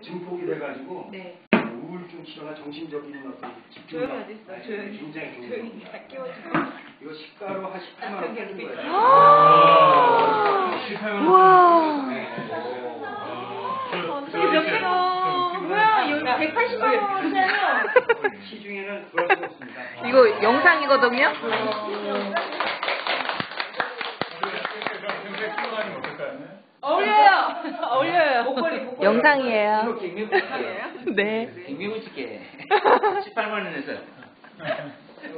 증폭이 돼가지고 네. 우울증 치료나 정신적인 어떤 집중 조용히 어딨어? 조용히. 굉장히 좋은 조용히 겁니다. 다 끼워주고. 이거 시가로 한 18만 원 하는 거예요. 18만 원. 우와. 저 몇 개나? 뭐야, 여기 180만 원이잖아요. 시중에는 그럴 수가 없습니다. 이거 영상이거든요? 어울려요. 어울려요. 목걸이. 영상이에요. 이거 갱매부지게. 네. 갱매부지게. 18만 원에서.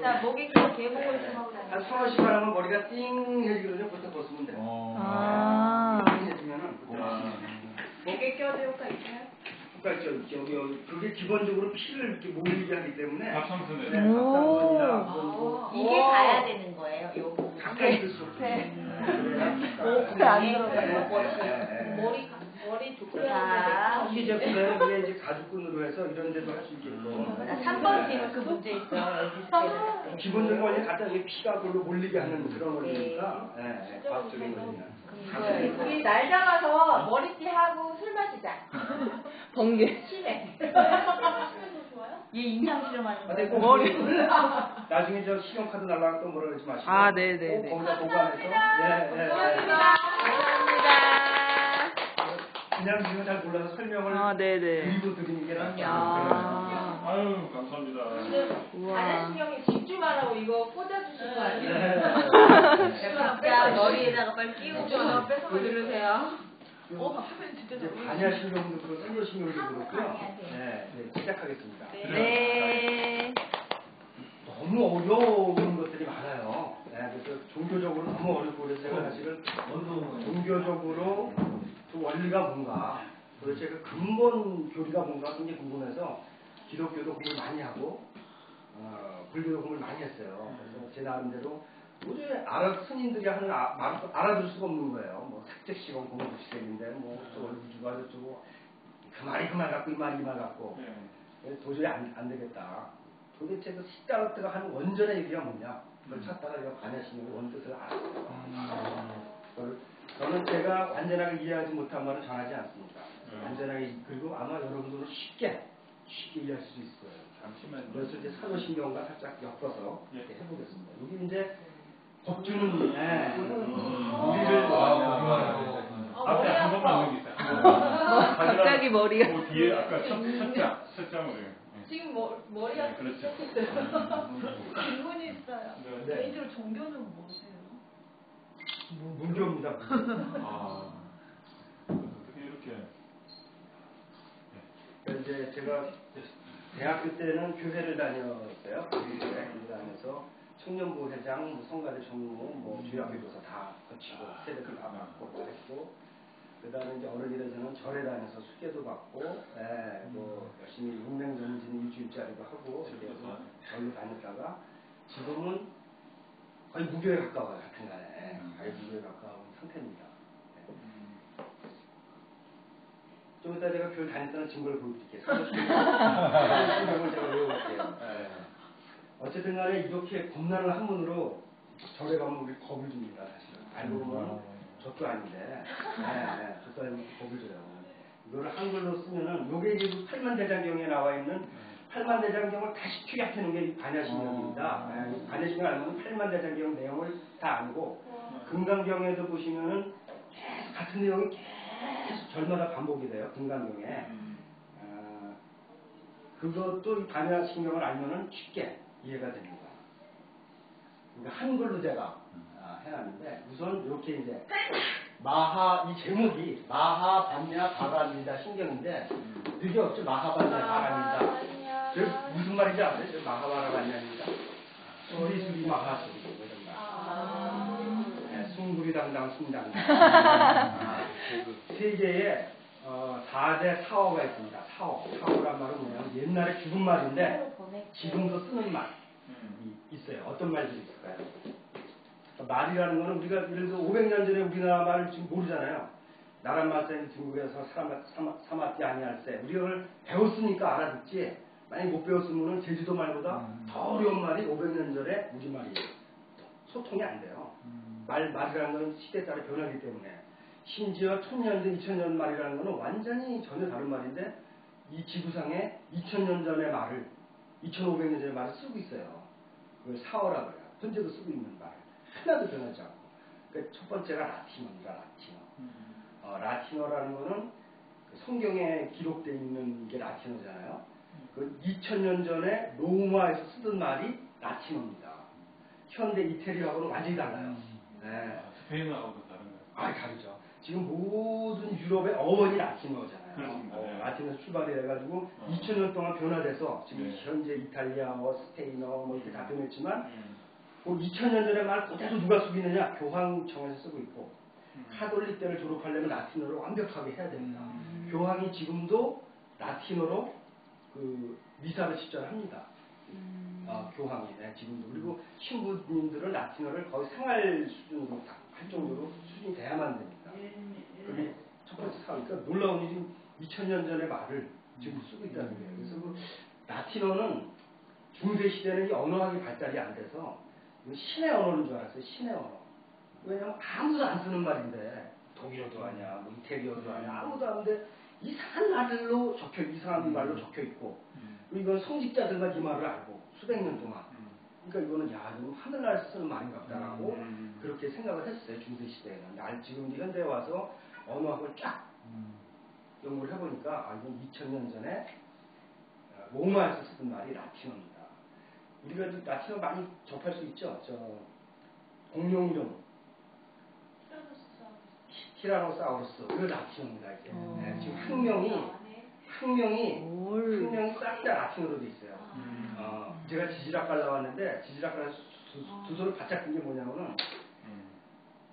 자, 목에 끼고 개목을 좀 하고 다녀. 한 1,000원씩 하면 머리가 띵 해지거든요. 부터 벗으면 돼요. 아. 띵 해지면은 목에 껴도 효과 있어요? 국가적 여기 그게 기본적으로 피를 이렇게 모으게 하기 때문에 갑상선에. 네, 갑상선이나 이게 닿아야 되는 거예요, 요 부분. 가까이 있을 수 없어요. 목에 안 들어가요. 머리 두께가. 시제품에는 그게 이제 가죽끈으로 해서 이런 데도 할 수 있겠고 3번 지금 그 문제 있어요. 기본적인 원리 갖다 이게 피가 그걸로 몰리게 하는 그런 원리니까 과학적인 원리는 우리 날 잡아서 머리띠 하고 술 마시자. 번개. 심해. 얘 인상 실험하는 근데 거. 꼭 나중에 저 신용카드 날라가 또 뭐라 그러지 마시고 아, 네네네. 꼭 거기다 보관해서 감사합니다. 그냥 지금 잘 몰라서 설명을 아, 네네. 그리고 드리는 게 낫죠. 아. 아유, 감사합니다. 지금 안하신경이 집중하라고 이거 꽂아주신 거 아니에요? 네. 각자 머리에다가 빨리 끼우고 뺏어 들으세요. 하면 진짜 이제 반야신경도 그렇고 선조신경도 그렇고요. 네, 시작하겠습니다. 네. 너무 어려운 것들이 많아요. 네, 그래서 종교적으로 너무 어렵고 그래서 제가 사실은 종교적으로 그 원리가 뭔가 도대체 그 근본 교리가 뭔가 굉장히 궁금해서 기독교도 공부를 많이 하고 불교도 공부를 많이 했어요. 그래서 제 나름대로 도저히 스님들이 하는 말을 알아들 수가 없는 거예요. 뭐 색책시공 공부식인데 뭐 저걸 우주가 저쩌고 그 말이 그 말 같고 이 말이 이 말 같고 도저히 안 되겠다. 도대체 그 시타르트가 하는 원전의 얘기가 뭐냐? 그걸 찾다가 제가 반야신경의 원뜻을 알았어요. 저는 제가 완전하게 이해하지 못한 말은 전하지 않습니다. 완전하게 그리고 아마 여러분들은 쉽게 이해할 수 있어요. 잠시만요. 그래서 이제 산호신경과 살짝 엮어서 이렇게 해보겠습니다. 여기 이제 법주는 우리를 앞에 한 번만 넘기세요. 갑자기 머리가. 그 뒤에 아까 첫장으로. 지금 머리가 그렇죠. 질문이 있어요. 네. 개인적으로 종교는 뭐세요? 문교입니다. 아, 어떻게 이렇게. 그러니까 이제 제가 대학교 때는 교회를 다녔어요. 교회 다녀서 청년부 회장, 성가대 총무, 뭐 주야교도사 다 거치고 세대들 다 받고 했고, 그다음에 이제 어른이 돼서는 절에 다녀서 수계도 받고, 뭐 열심히 용맹정진 일주일짜리도 하고 이렇게 해서 절로 다녔다가 지금은 거의 무교에 가까워요. 하여튼간에 거의 무교에 가까운 상태입니다. 좀 이따 제가 교회 다닐 때는 증거를 보여드릴게요. 성경을 제가 외워볼게요. 어쨌든 간에 이렇게 겁나는 한문으로 절에 가면 우리 겁을 줍니다. 사실은. 알고 보면 젖도 아닌데 젖도 아니고 겁을 줘요. 이거를 한글로 쓰면은 요게 이제 팔만대장경에 나와 있는 팔만대장경을 다시 축약해 놓은 게 반야신경입니다. 반야신경 알면 팔만대장경 내용을 다 알고 금강경에도 보시면은 계속 같은 내용이 계속 절마다 반복이 돼요. 금강경에. 그것도 이 반야신경을 알면은 쉽게 이해가 됩니다. 그러니까 한글로 제가 해놨는데 우선 이렇게 이제 이 제목이 마하반야 바가미다 신경인데 되게 없죠. 마하반야 바가미다. 저 무슨 말인지 아세요? 저 마하바라반야입니다. 수리수리 마하수리 이런 말. 숭구리당당 숭당당. 세계에 4대 사어가 있습니다. 사어란 말은 뭐냐면 옛날에 죽은 말인데 지금도 쓰는 말이 있어요. 어떤 말들이 있을까요? 말이라는 거는 우리가 예를 들어 500년 전에 우리나라 말을 지금 모르잖아요. 나란말세 중국에서 사마띠 아니할세. 우리가 그걸 배웠으니까 알아듣지. 만약 못 배웠으면 제주도 말보다 더 어려운 말이 500년 전에 우리말이에요. 소통이 안 돼요. 말이라는 건 시대에 따라 변하기 때문에 심지어 1000년 전 2000년 말이라는 거는 완전히 전혀 다른 말인데 이 지구상에 2000년 전의 말을 2500년 전의 말을 쓰고 있어요. 그걸 사어라고 해요. 현재도 쓰고 있는 말. 하나도 변하지 않고. 그 첫 번째가 라틴어입니다. 라틴어. 라틴어라는 거는 그 성경에 기록되어 있는 게 라틴어잖아요. 그 2000년 전에 로마에서 쓰던 말이 라틴어입니다. 현대 이태리하고는 완전히 달라요. 네. 스페인어하고도 다른가요? 다르죠. 지금 모든 유럽의 어원이 라틴어잖아요. 그렇습니다. 네. 라틴어에서 출발해가지고 2000년 동안 변화돼서 지금 네. 현재 이탈리아어, 스페인어 뭐 이렇게 다 변했지만 그 2000년 전의 말 그대로 누가 쓰고 있느냐? 교황청에서 쓰고 있고 카톨릭 대를 졸업하려면 라틴어를 완벽하게 해야 됩니다. 교황이 지금도 라틴어로 그 미사를 집전합니다. 교황이 지금도. 그리고 신부님들은 라틴어를 거의 생활 수준으로 할 정도로 수준이 돼야만 됩니다. 그게 첫 번째 사항. 그러니까 놀라운 일이 2000년 전의 말을 지금 쓰고 있다는 거예요. 그래서 그 라틴어는 중세 시대는 이 언어학이 발달이 안 돼서 신의 언어인 줄 알았어요. 신의 언어. 왜냐면 아무도 안 쓰는 말인데 독일어도 아니야, 뭐 이태리어도 아니야, 아무도 안 돼. 이상한 말로 이상한 말로 적혀 있고, 이건 성직자들만 이 말을 알고 수백 년 동안. 그러니까 이거는 이거 하늘나라에서 쓰는 말인가 보다라고 그렇게 생각을 했어요. 중세 시대에는. 지금 현대에 와서 언어학을 쫙 연구를 해보니까 이건 2000년 전에 로마에서 쓰던 말이 라틴어입니다. 우리가 라틴어 많이 접할 수 있죠. 공룡 이름 티라노사우루스. 그 라틴어입니다. 이게. 지금 학명이 싹 다 라틴어로 돼 있어요. 제가 지질학과를 나왔는데 지질학과에서 두 손을 바짝 든 게 뭐냐면은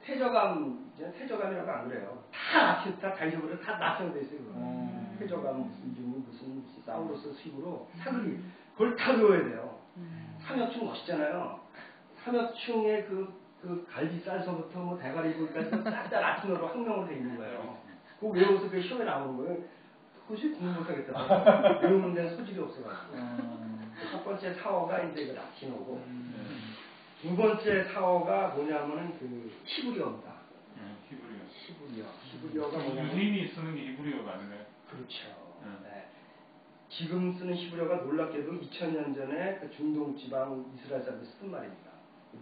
태저감이라고 안 그래요. 다 잊어버려. 다 라틴어로 돼 있어요. 태저감 무슨 이름이 무슨 사우루스 식으로 사그리 그걸 다 외워야 돼요. 삼엽충 멋있잖아요. 삼엽충의 그 갈비살서부터 뭐 대가리 부위까지 싹 다 라틴어로 학명으로 돼 있는 거예요. 그거 외워서 그 시험에 나오는 거예요. 도저히 공부 못하겠다. 외우는 데는 소질이 없어가지고. 첫 번째 사어가 이제 그 라틴어고, 두 번째 사어가 뭐냐면은 그 히브리어입니다. 히브리어가 뭐냐면 유대인이 쓰는 게 히브리어가 아닌가요? 그렇죠. 네. 지금 쓰는 히브리어가 놀랍게도 2000년 전에 그 중동 지방 이스라엘 사람들이 쓰던 말입니다.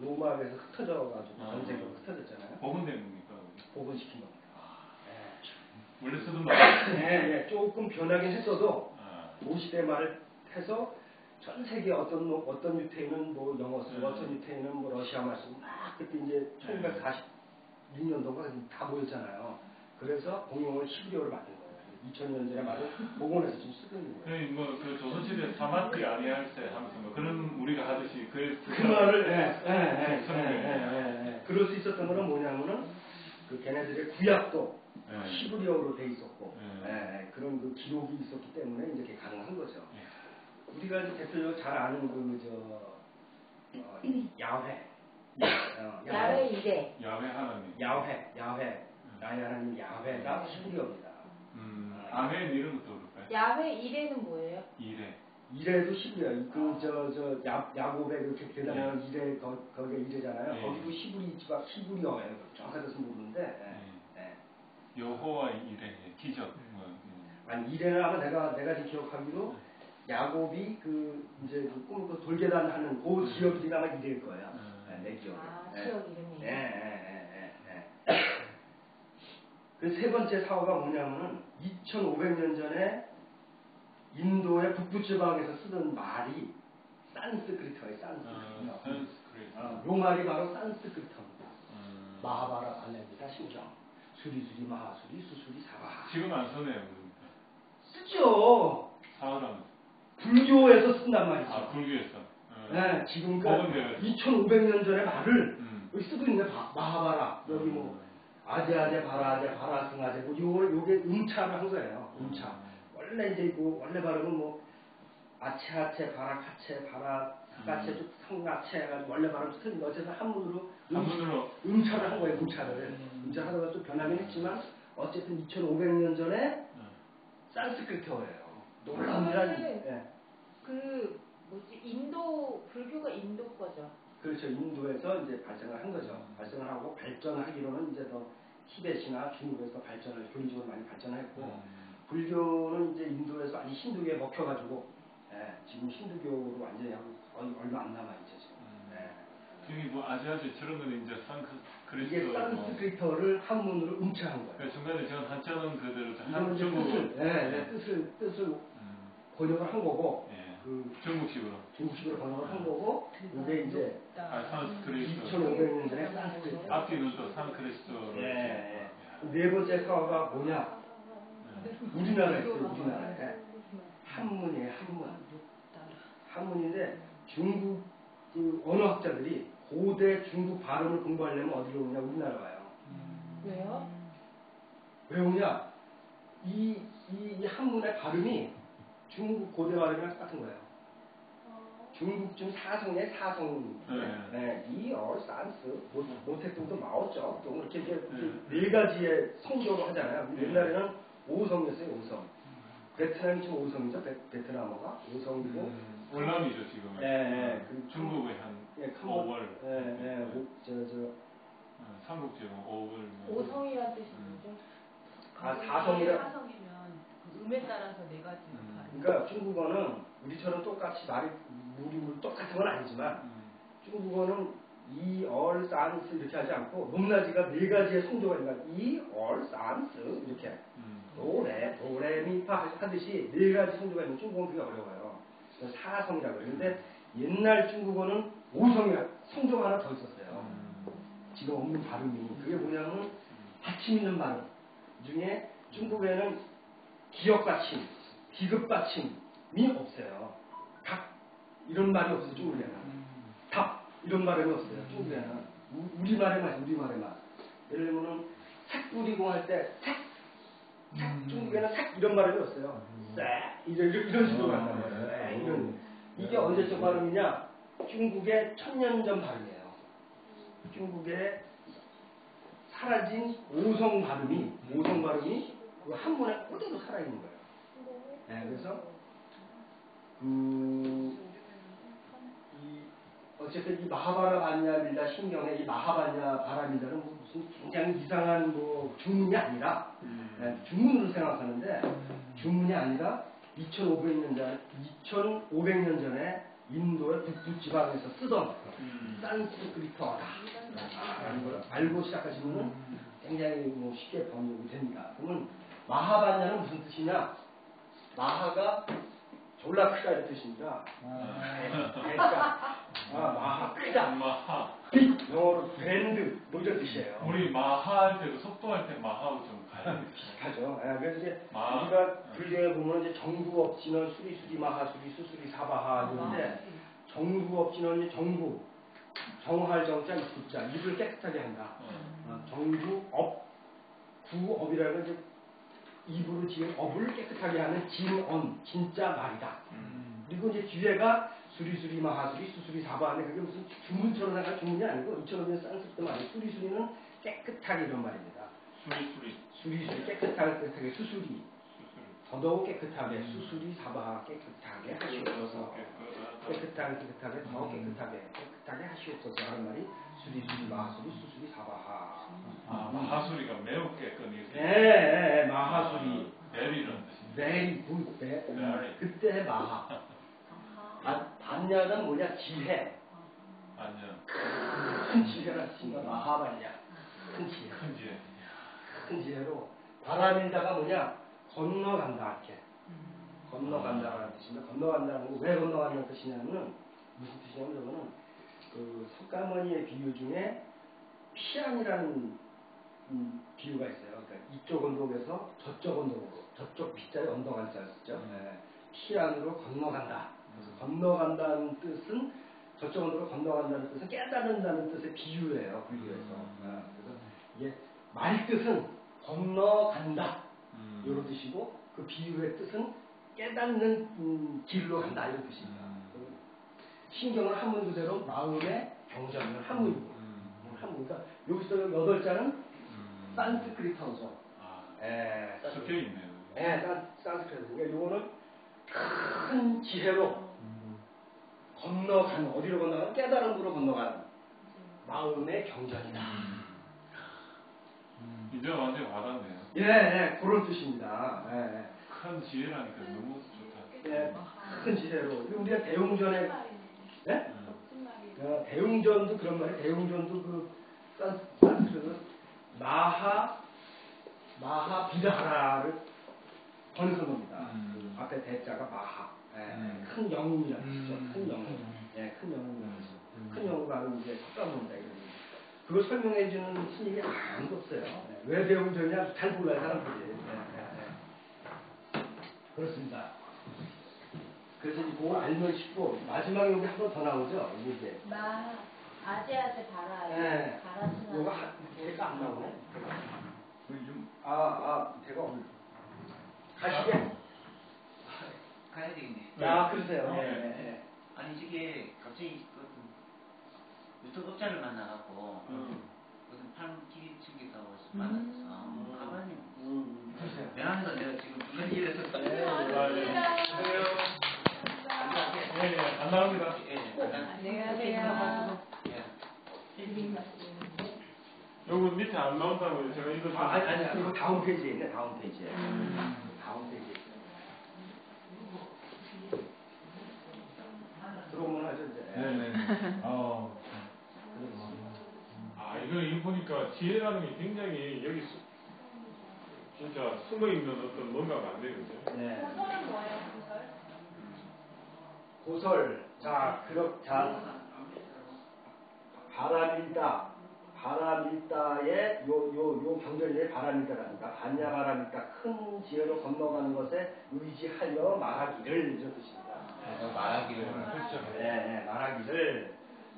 로마에서 흩어져가지고 전쟁으로 흩어졌잖아요. 복원된 겁니까? 복원시킨 겁니다. 원래 쓰던 말이에요? 네, 조금 변하긴 했어도 도시대 말을 해서 전 세계 어떤 유태인은 뭐 영어 쓰고 어떤 유태인은 뭐 러시아 말 쓰고 막 그때 이제 1946년도가 다 모였잖아요. 그래서 공용을 히브리어로 만든 거예요. 2000년 전에 말을 복원해서 지금 쓰고 있는 거예요. 그 조선시대 사마트 아니할세 하면서 뭐 그런 우리가 하듯이 그 말을 쓰는 그럴 수 있었던 거는 뭐냐면은 그 걔네들의 구약도 히브리어로 돼 있었고 그런 그 기록이 있었기 때문에 이제 그게 가능한 거죠. 우리가 이제 대표적으로 잘 아는 야훼 이래. 야훼 하나님. 야훼 나의 하나님 야훼가 히브리어입니다. 아멘 이런 것도 그럴까요? 야훼 이래는 뭐예요? 이래도 히브리어. 야곱의 그렇게 대단한 이래 거기가 이래잖아요. 거기도 히브리어예요. 정확하게서 모르는데. 여호와 이래 기적. 아니 이래는 아마 내가 지금 기억하기로 야곱이 이제 꿈 돌계단 하는 그 지역 이름이 아마 이래일 거예요. 내 기억에. 지역 이름이. 그 세 번째 사어가 뭐냐면은 2500년 전에 인도의 북부 지방에서 쓰던 말이 산스크리트어예요. 산스크리트. 요 말이 바로 산스크리트어입니다. 마하바라 발레미다 신경. 수리수리 마하수리 수수리 사바하. 지금 안 쓰네요. 쓰죠. 사어라는. 불교에서 쓴단 말이죠. 불교에서. 네, 지금 2500년 전의 말을 여기 쓰고 있는 게 마하바라. 여기 뭐 아제 바라 승아제 뭐 요게 음차를 한 거예요. 음차. 원래 이제 원래 발음은 뭐 아체 바라카체 바라카체 성가체 해가지고 원래 발음 틀린데 어쨌든 한문으로 음차를 한 거예요. 음차를 하다가 또 변하긴 했지만 어쨌든 2500년 전에 산스크리트어예요. 놀랍니다. 인도 불교가 인도 거죠. 그렇죠. 인도에서 이제 발생을 한 거죠. 발생을 하고 발전하기로는 이제 더 티벳이나 중국에서 교리적으로 많이 발전했고 불교는 이제 인도에서 이 힌두교에 먹혀가지고 지금 힌두교로 완전히 하고 얼마 안 남아있죠 지금. 저기 뭐 아시아지 저런 거는 이제 산스크리트 이게 산스크리트어를 한문으로 음체한 거예요. 그러니까 중간에 제가 한자는 그대로 이거는 이제 중국 뜻을 번역을 한 거고, 예. 그 중국식으로 중국식으로 번역을 한 거고, 이게 이제 산스크리트 2,500년 전에 산스크리트. 앞뒤는 또 산스크리트로 네 번째 사화가 뭐냐? 우리나라에 있어요, 우리나라에. 한문이에요, 한문. 한문인데 중국 그 언어학자들이 고대 중국 발음을 공부하려면 어디로 오냐? 우리나라 와요. 왜요? 왜 오냐? 이 한문의 발음이 중국 고대 발음이랑 똑같은 거예요. 중국 중 사성의 사성, 산스, 모택동도 마오쩌, 또 이렇게 네 가지의 성조로 하잖아요. 옛날에는 5성이었어요, 5성. 베트남이 지금 5성이죠, 베트남어가 5성이고. 월남이죠 지금. 중국의 한 5월. 삼국지는 5월. 5성이라는 뜻이 뭐죠? 4성이라. 4성이면 그 음에 따라서 네 가지가 다른. 그러니까 중국어는 우리처럼 똑같이 말이 똑같은 건 아니지만 중국어는 이, 얼, 산스 이렇게 하지 않고 높낮이가 네 가지의 성조가 있는 이, 얼, 산스 이렇게 도레, 미, 파 하듯이 네 가지 성조가 있는 중국어는 그게 어려워요. 그래서 4성이라고 해요. 근데 옛날 중국어는 5성이라 성조가 하나 더 있었어요. 지금 없는 발음이. 그게 뭐냐면 받침 있는 발음 중에 중국에는 기역 받침, 비급 받침이 없어요. 각 이런 말이 없어요. 중국에는. 답 이런 발음이 없어요. 중국에는. 우리말에만. 예를 들면 색 뿌리고 할 때 색. 중국에는 색 이런 발음이 없어요. 이런 식으로 한단 말이에요. 이게 언제적 발음이냐? 중국의 1000년 전 발음이에요. 중국의 사라진 5성 발음이 그 한문에 그대로 살아있는 거예요. 그래서 어쨌든 이 마하바라바냐밀라 신경에 이 마하바냐바라밀라는 무슨 굉장히 이상한 주문이 아니라 주문으로 생각하는데 주문이 아니라 2500년 전에 인도의 북부 지방에서 쓰던 산스크리트어다. 라는 걸 알고 시작하시면 굉장히 쉽게 번역이 됩니다. 그러면 마하바냐는 무슨 뜻이냐? 마하가 졸라 크다 이런 뜻입니다. 마하 크다. 영어로 브랜드 이런 뜻이에요. 우리 마하할 때도 속도할 때 마하하고 좀 가요. 비슷하죠. 그래서 이제 우리가 불교에 보면 이제 정부업진원 수리수리 마하수리 수수리 사바하 이런데 정부업진원이 정부 정할 정자 입구자 입을 깨끗하게 한다. 정부업 구업이라는 이제 입으로 지은 업을 깨끗하게 하는 진언 진짜 말이다. 그리고 이제 뒤에가 수리수리 마하수리 수수리 사바하는 그게 무슨 주문처럼 나갈 주문이 아니고 2000년 산스크리트 말이에요. 수리수리는 깨끗하게 이런 말입니다. 수리수리 깨끗하게 수수리 더더욱 깨끗하게 수수리 사바하 깨끗하게 하시옵소서. 깨끗하게 더 깨끗하게 하시옵소서 하는 말이 수리수리 마하수리 수수리 사바하. 마하수리가 매우 깨끗이. 마하수리. 베리라는 뜻입니다. 베리 굿 베리. 그때 마하. 반야는 뭐냐? 지혜. 큰 지혜라 했습니다. 마하반야. 큰 지혜. 큰 지혜로 바라밀다가 뭐냐? 건너간다 이렇게. 건너간다라는 뜻입니다. 건너간다는 거 왜 건너간다는 뜻이냐면은 무슨 뜻이냐면 저거는 그 석가모니의 비유 중에 피안이라는 비유가 있어요. 그러니까 이쪽 언덕에서 저쪽 언덕으로 저쪽 빗자리 언덕 한자였죠. 피안으로 건너간다. 그래서 건너간다는 뜻은 저쪽 언덕으로 건너간다는 뜻은 깨달은다는 뜻의 비유예요. 불교에서. 그래서 이게 말 뜻은 건너간다. 이런 뜻이고 그 비유의 뜻은 깨닫는 길로 간다 이런 뜻입니다. 신경은 한문 그대로 마음의 경전을 한문이고 그러니까 여기서 8자는 산스크리트어죠. 섞여 있네요. 산스크리트. 그러니까 이거는 큰 지혜로 건너간 어디로 건너간 깨달음으로 건너간 마음의 경전이다. 이제 완전히 와닿네요. 그런 뜻입니다. 큰 큰 지혜라니까 너무 좋다. 네, 큰 지혜로. 우리가 대웅전에, 네? 대웅전도 그런 말이에요. 대웅전도 그 산스크리트 마하 비라하라를 번역한 겁니다. 그 앞에 대자가 마하, 큰 영웅이라는 뜻이죠. 큰 영웅, 큰 영웅이라는 뜻이죠. 큰 영웅 바로 이제 석가모니다 이런. 그걸 설명해주는 스님이 아무도 없어요. 왜 대웅전이냐 잘 몰라요 사람들이. 그렇습니다. 그래서 그거 알면 쉽고 마지막에 여기 한 번 더 나오죠. 이게. 아재아재 바라. 네. 바라지나. 이거 대가 안 나오네. 대가 없네. 가시게. 가야 되겠네. 그러세요. 네. 아니 이게 갑자기 유튜브 업자를 만나갖고 무슨 팔 길이 챙겼다고 해서 만났어. 가만히 그러세요. 미안해서 내가 지금 그런 일을 했었다. 안 나옵니다. 안녕하세요. 요거 밑에 안 나온다고요. 제가 이거 좀. 아니, 이거 다음 페이지에 있네, 다음 페이지에. 다음 페이지에 있어요. 들어오면 하죠, 이제. 네네. 이거 보니까 지혜라는 게 굉장히 여기 진짜 숨어있는 어떤 뭔가가 안 돼요, 그죠? 네. 고설은 뭐예요, 고설? 고설. 자, 바람일다의 요 경전에 바람일다랍니다. 반야 바람일다. 큰 지혜로 건너가는 것에 의지하여 말하기를 이런 뜻입니다. 말하기를. 네, 말하기를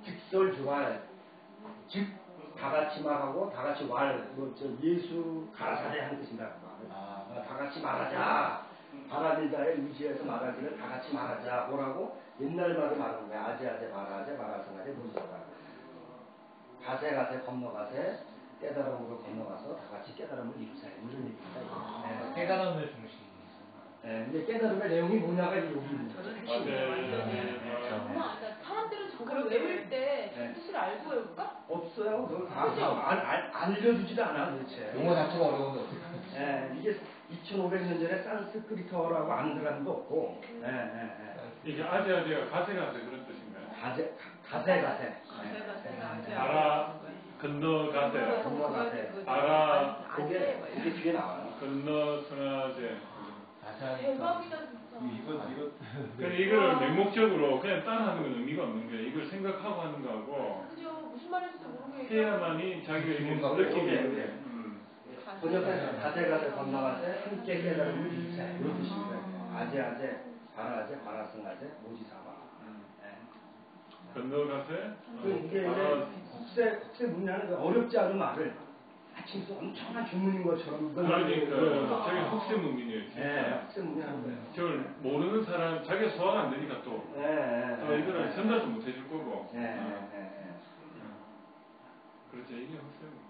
즉설주활. 즉, 다 같이 말하고 다 같이 예수 가라사대 하는 뜻입니다. 다 같이 말하자. 바람일다에 의지해서 말하기를 다 같이 말하자. 뭐라고? 옛날 말을 말하는 거야. 아재아재 말하재 말하성하재 무지하다. 가세 건너가세 깨달음으로 건너가서 다 같이 깨달음을 이루자. 이런 얘기입니다. 깨달음의 중심. 근데 깨달음의 내용이 뭐냐가 여기 있는 거죠. 사람들은 저걸 외울 때 뜻을 알고 외울까? 없어요. 그거 알려주지도 않아 도대체. 용어 자체가 어려운데 어떻게? 이게 2,500년 전에 산스크리트어라고 아는 사람도 없고. 이게 아재아재가 가세가세 그런 뜻인가요? 가세. 알아 건너가세. 알아 그게 뒤에 나와요. 건너서나제. 대박이다 진짜. 그러니까 이걸 맹목적으로 그냥 따라하는 건 의미가 없는 거예요. 이걸 생각하고 하는 거하고 그죠? 무슨 말인지 모르게. 해야만이 자기가 이게 느끼게. 번역해서 가세 건너가세 함께 깨달음을 이루자. 이런 뜻입니다. 아재아재 바라아재 바라성아재 모지사마. 건너가세. 이게 이제 국세 문제는 어렵지 않은 말을 아침 엄청난 주문인 것처럼 그러니까 자기 혹세 문민이에요. 국세 문제하는 거예요. 저걸 모르는 사람 자기가 소화가 안 되니까 또 이거를 전달도 못 해줄 거고. 그렇죠. 이게 혹세 문민.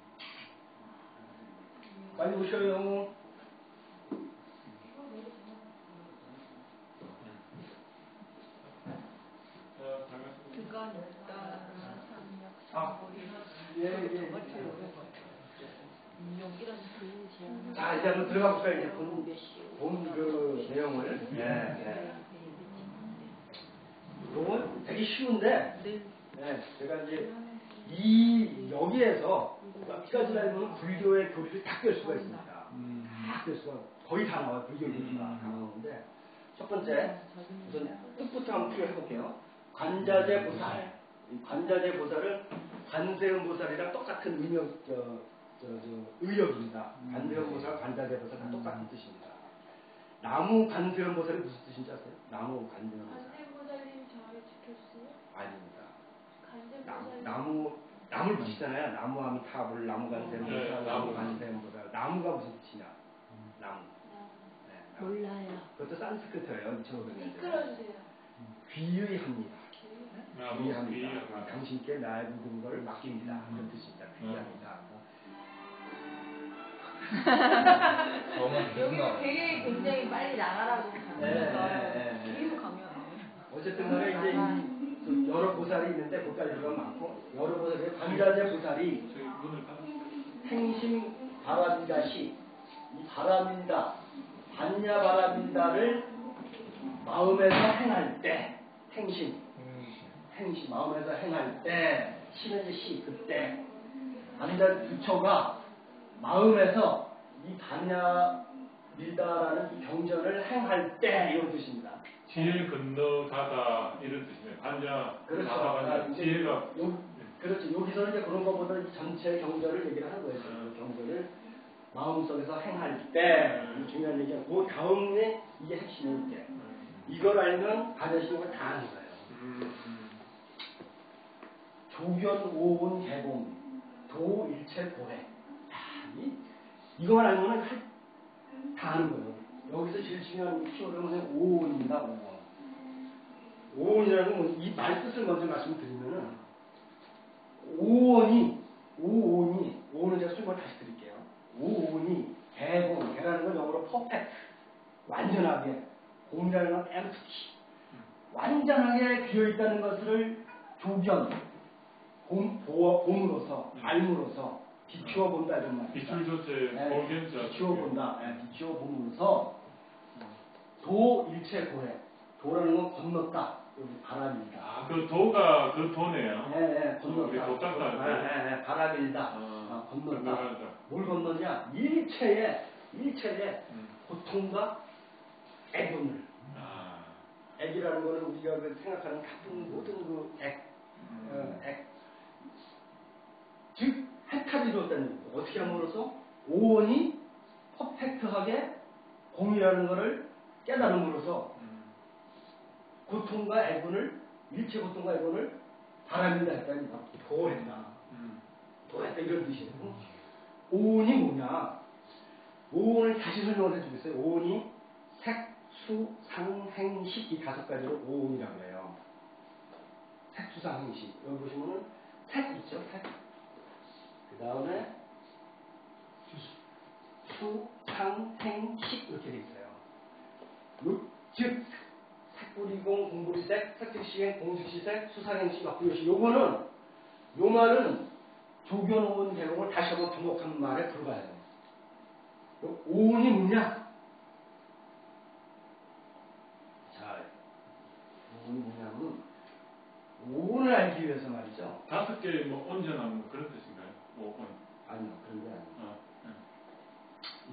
빨리 오셔요. 그건 없다. 자, 이제 한번 들어가 볼까요? 이제 본 그 내용을. 이건 되게 쉬운데, 제가 이제 여기에서 몇 가지나 보면 불교의 교리를 다 꿰 수가 있습니다. 다 꿰 수가 거의 다 나와요. 불교 교리가 다 나오는데, 첫 번째, 우선 뜻부터 한번 풀어볼게요. 관자재 보살. 이 관자재 보살은 관세음 보살이랑 똑같은 의역입니다. 관세음 보살, 관자재 보살 다 똑같은 뜻입니다. 나무 관세음 보살이 무슨 뜻인지 아세요? 나무 관세음 보살. 관세음보살님 저를 지켜주세요. 아닙니다. 나무를 붙이잖아요. 나무함이 탑을 나무 관세음 보살, 나무 관세음 보살. 나무가 무슨 뜻이냐? 나무. 몰라요. 그것도 산스크리트예요. 2,500년. 이끌어주세요. 귀의합니다. 귀의합니다. 귀의합니다. 당신께 나의 모든 걸 맡깁니다. 그런 뜻입니다. 귀의합니다. 여기는 되게 굉장히 빨리 나가라고 계속 강요하네요. 어쨌든 간에 이제 여러 보살이 있는데 보살이가 많고 여러 보살이 관자재 보살이 행심 바라민다시 이 바라민다 반야바라밀다를 마음에서 행할 때, 행심, 마음에서 행할 때, 시는 이제 시, 그때, 반야 부처가 마음에서 이 반야밀다라는 이 경전을 행할 때, 이런 뜻입니다. 길 건너가다 이런 뜻이네. 반야, 그렇죠. 반야, 지혜가. 그렇죠. 여기서는 이제 그런 것보다 전체 경전을 얘기를 하는 거예요. 경전을 마음속에서 행할 때, 중요한 얘기야. 그 다음에 이게 핵심일 때. 이걸 알면 반야신경을 다 아는 거예요. 조견, 오온, 개공, 도, 일체, 고해. 이거만 알면 다 아는 거예요. 여기서 제일 중요한 키워드는 오온입니다. 오온. 오온이라는 건 이 말 뜻을 먼저 말씀드리면은 오온은 제가 설명 다시 드릴게요. 오온이 개라는 건 영어로 퍼펙트, 완전하게, 공이라는 건 empty, 완전하게 비어있다는 것을 조견, 봄으로서, 알므로서 비추어 본다 이런 말이죠. 비출 조체, 공견자. 비추어 본다, 비추어 봄으로서 도 일체 고해, 도라는 건 건넜다, 여기 바람이다. 아, 그 도가 그 도네요. 네, 건넜다. 우리 도 닦아. 바람일다. 건넜다. 뭘 건넜냐? 일체의 고통과 애분을. 액이라는 거는 우리가 생각하는 같은 모든 그 액. 즉, 해탈이 이루었다는 얘기죠. 어떻게 함으로써? 오온이 퍼펙트하게 공이라는 것을 깨달음으로써 고통과 애분을, 일체 고통과 애분을 바람이다 했다니까. 도했다. 도했다 이런 뜻이에요. 오온이 뭐냐? 오온을 다시 설명을 해주겠어요. 오온이 색, 수, 상, 행, 식 이 5가지로 오온이라고 해요. 색, 수, 상, 행, 식. 여기 보시면은 색 있죠? 색. 그 다음에 수, 상, 행, 식 이렇게 돼 있어요. 즉 색불이공, 공불이색, 색즉시행, 공즉시색, 수상행식, 막부요식. 요거는 요 말은 조견오온 개공을 다시 한번 반복하는 말에 들어가야 돼요. 오온이 뭐냐? 자, 오온이 뭐냐면 오온을 알기 위해서 말이죠. 5개 뭐 온전한 뭐 그런 뜻인가요? 오온. 아니요, 그런 게 아니에요.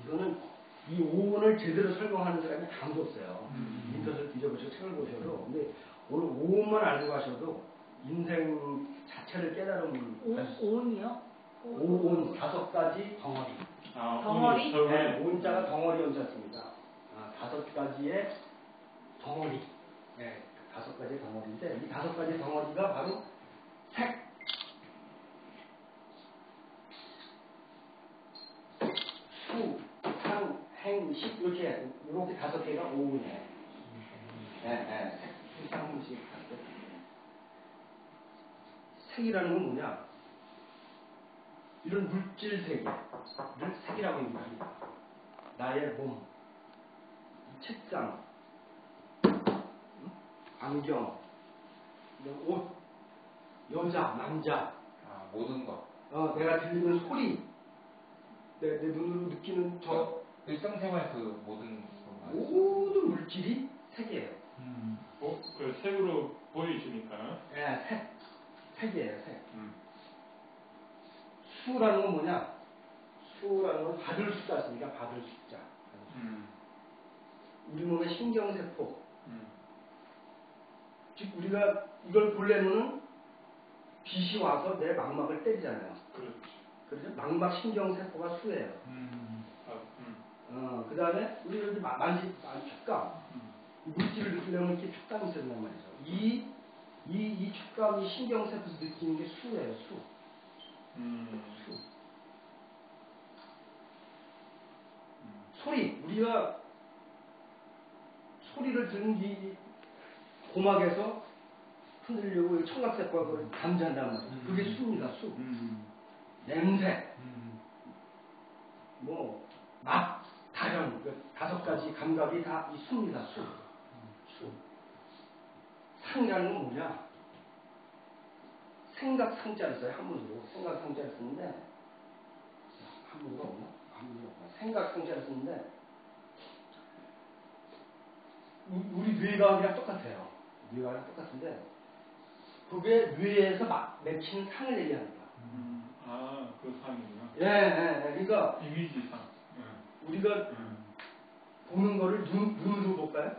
이거는 이 오온을 제대로 설명하는 사람이 아무도 없어요. 인터넷 뒤져보시고 책을 보셔도. 근데 오늘 오온만 알고 가셔도 인생 자체를 깨달으면 오온이요? 오온 5가지 덩어리. 덩어리? 네, 온자가 덩어리 온자입니다. 5가지의 덩어리. 네, 5가지 덩어리인데 이 5가지 덩어리가 바로 색, 수, 상, 행, 식 이렇게 5개가 오온이에요. 네, 색, 수, 상, 행, 식. 색이라는 건 뭐냐? 이런 물질 세계를 색이라고 얘기합니다. 나의 몸, 책상, 안경, 옷, 여자, 남자, 모든 것. 내가 들리는 소리, 내 눈으로 느끼는 일상생활 그 모든 물질이 색이에요. 그 색으로 보이시니까. 네, 색이에요, 색. 수라는 건 뭐냐? 수라는 건 받을 숫자 쓰니까 받을 숫자. 우리 몸의 신경세포. 즉, 우리가 이걸 보려면은 빛이 와서 내 망막을 때리잖아요. 그렇죠? 망막 신경세포가 수예요. 그 다음에 우리가 이제 촉감. 물질을 느끼려면 이렇게 촉감이 있어야 된단 말이죠. 이 촉감이 신경세포에서 느끼는 게 수예요, 수. 소리. 우리가 소리를 듣는 이 고막에서 흔들려고 청각세포가 그걸 감지한단 말이에요. 그게 수입니다, 수. 냄새. 맛, 다련. 5가지 감각이 다 이 수입니다, 수. 상이라는 건 뭐냐? 생각 상자를 써요, 한문으로. 생각 상자를 쓰는데, 한문으로 없나? 한문으로 없나? 생각 상자를 쓰는데, 우리 뇌과학이랑 똑같아요. 뇌과학이랑 똑같은데 그게 뇌에서 막 맺힌 상을 얘기합니다. 그 상이구나. 예. 그러니까 이미지 상. 우리가 보는 거를 눈으로 볼까요?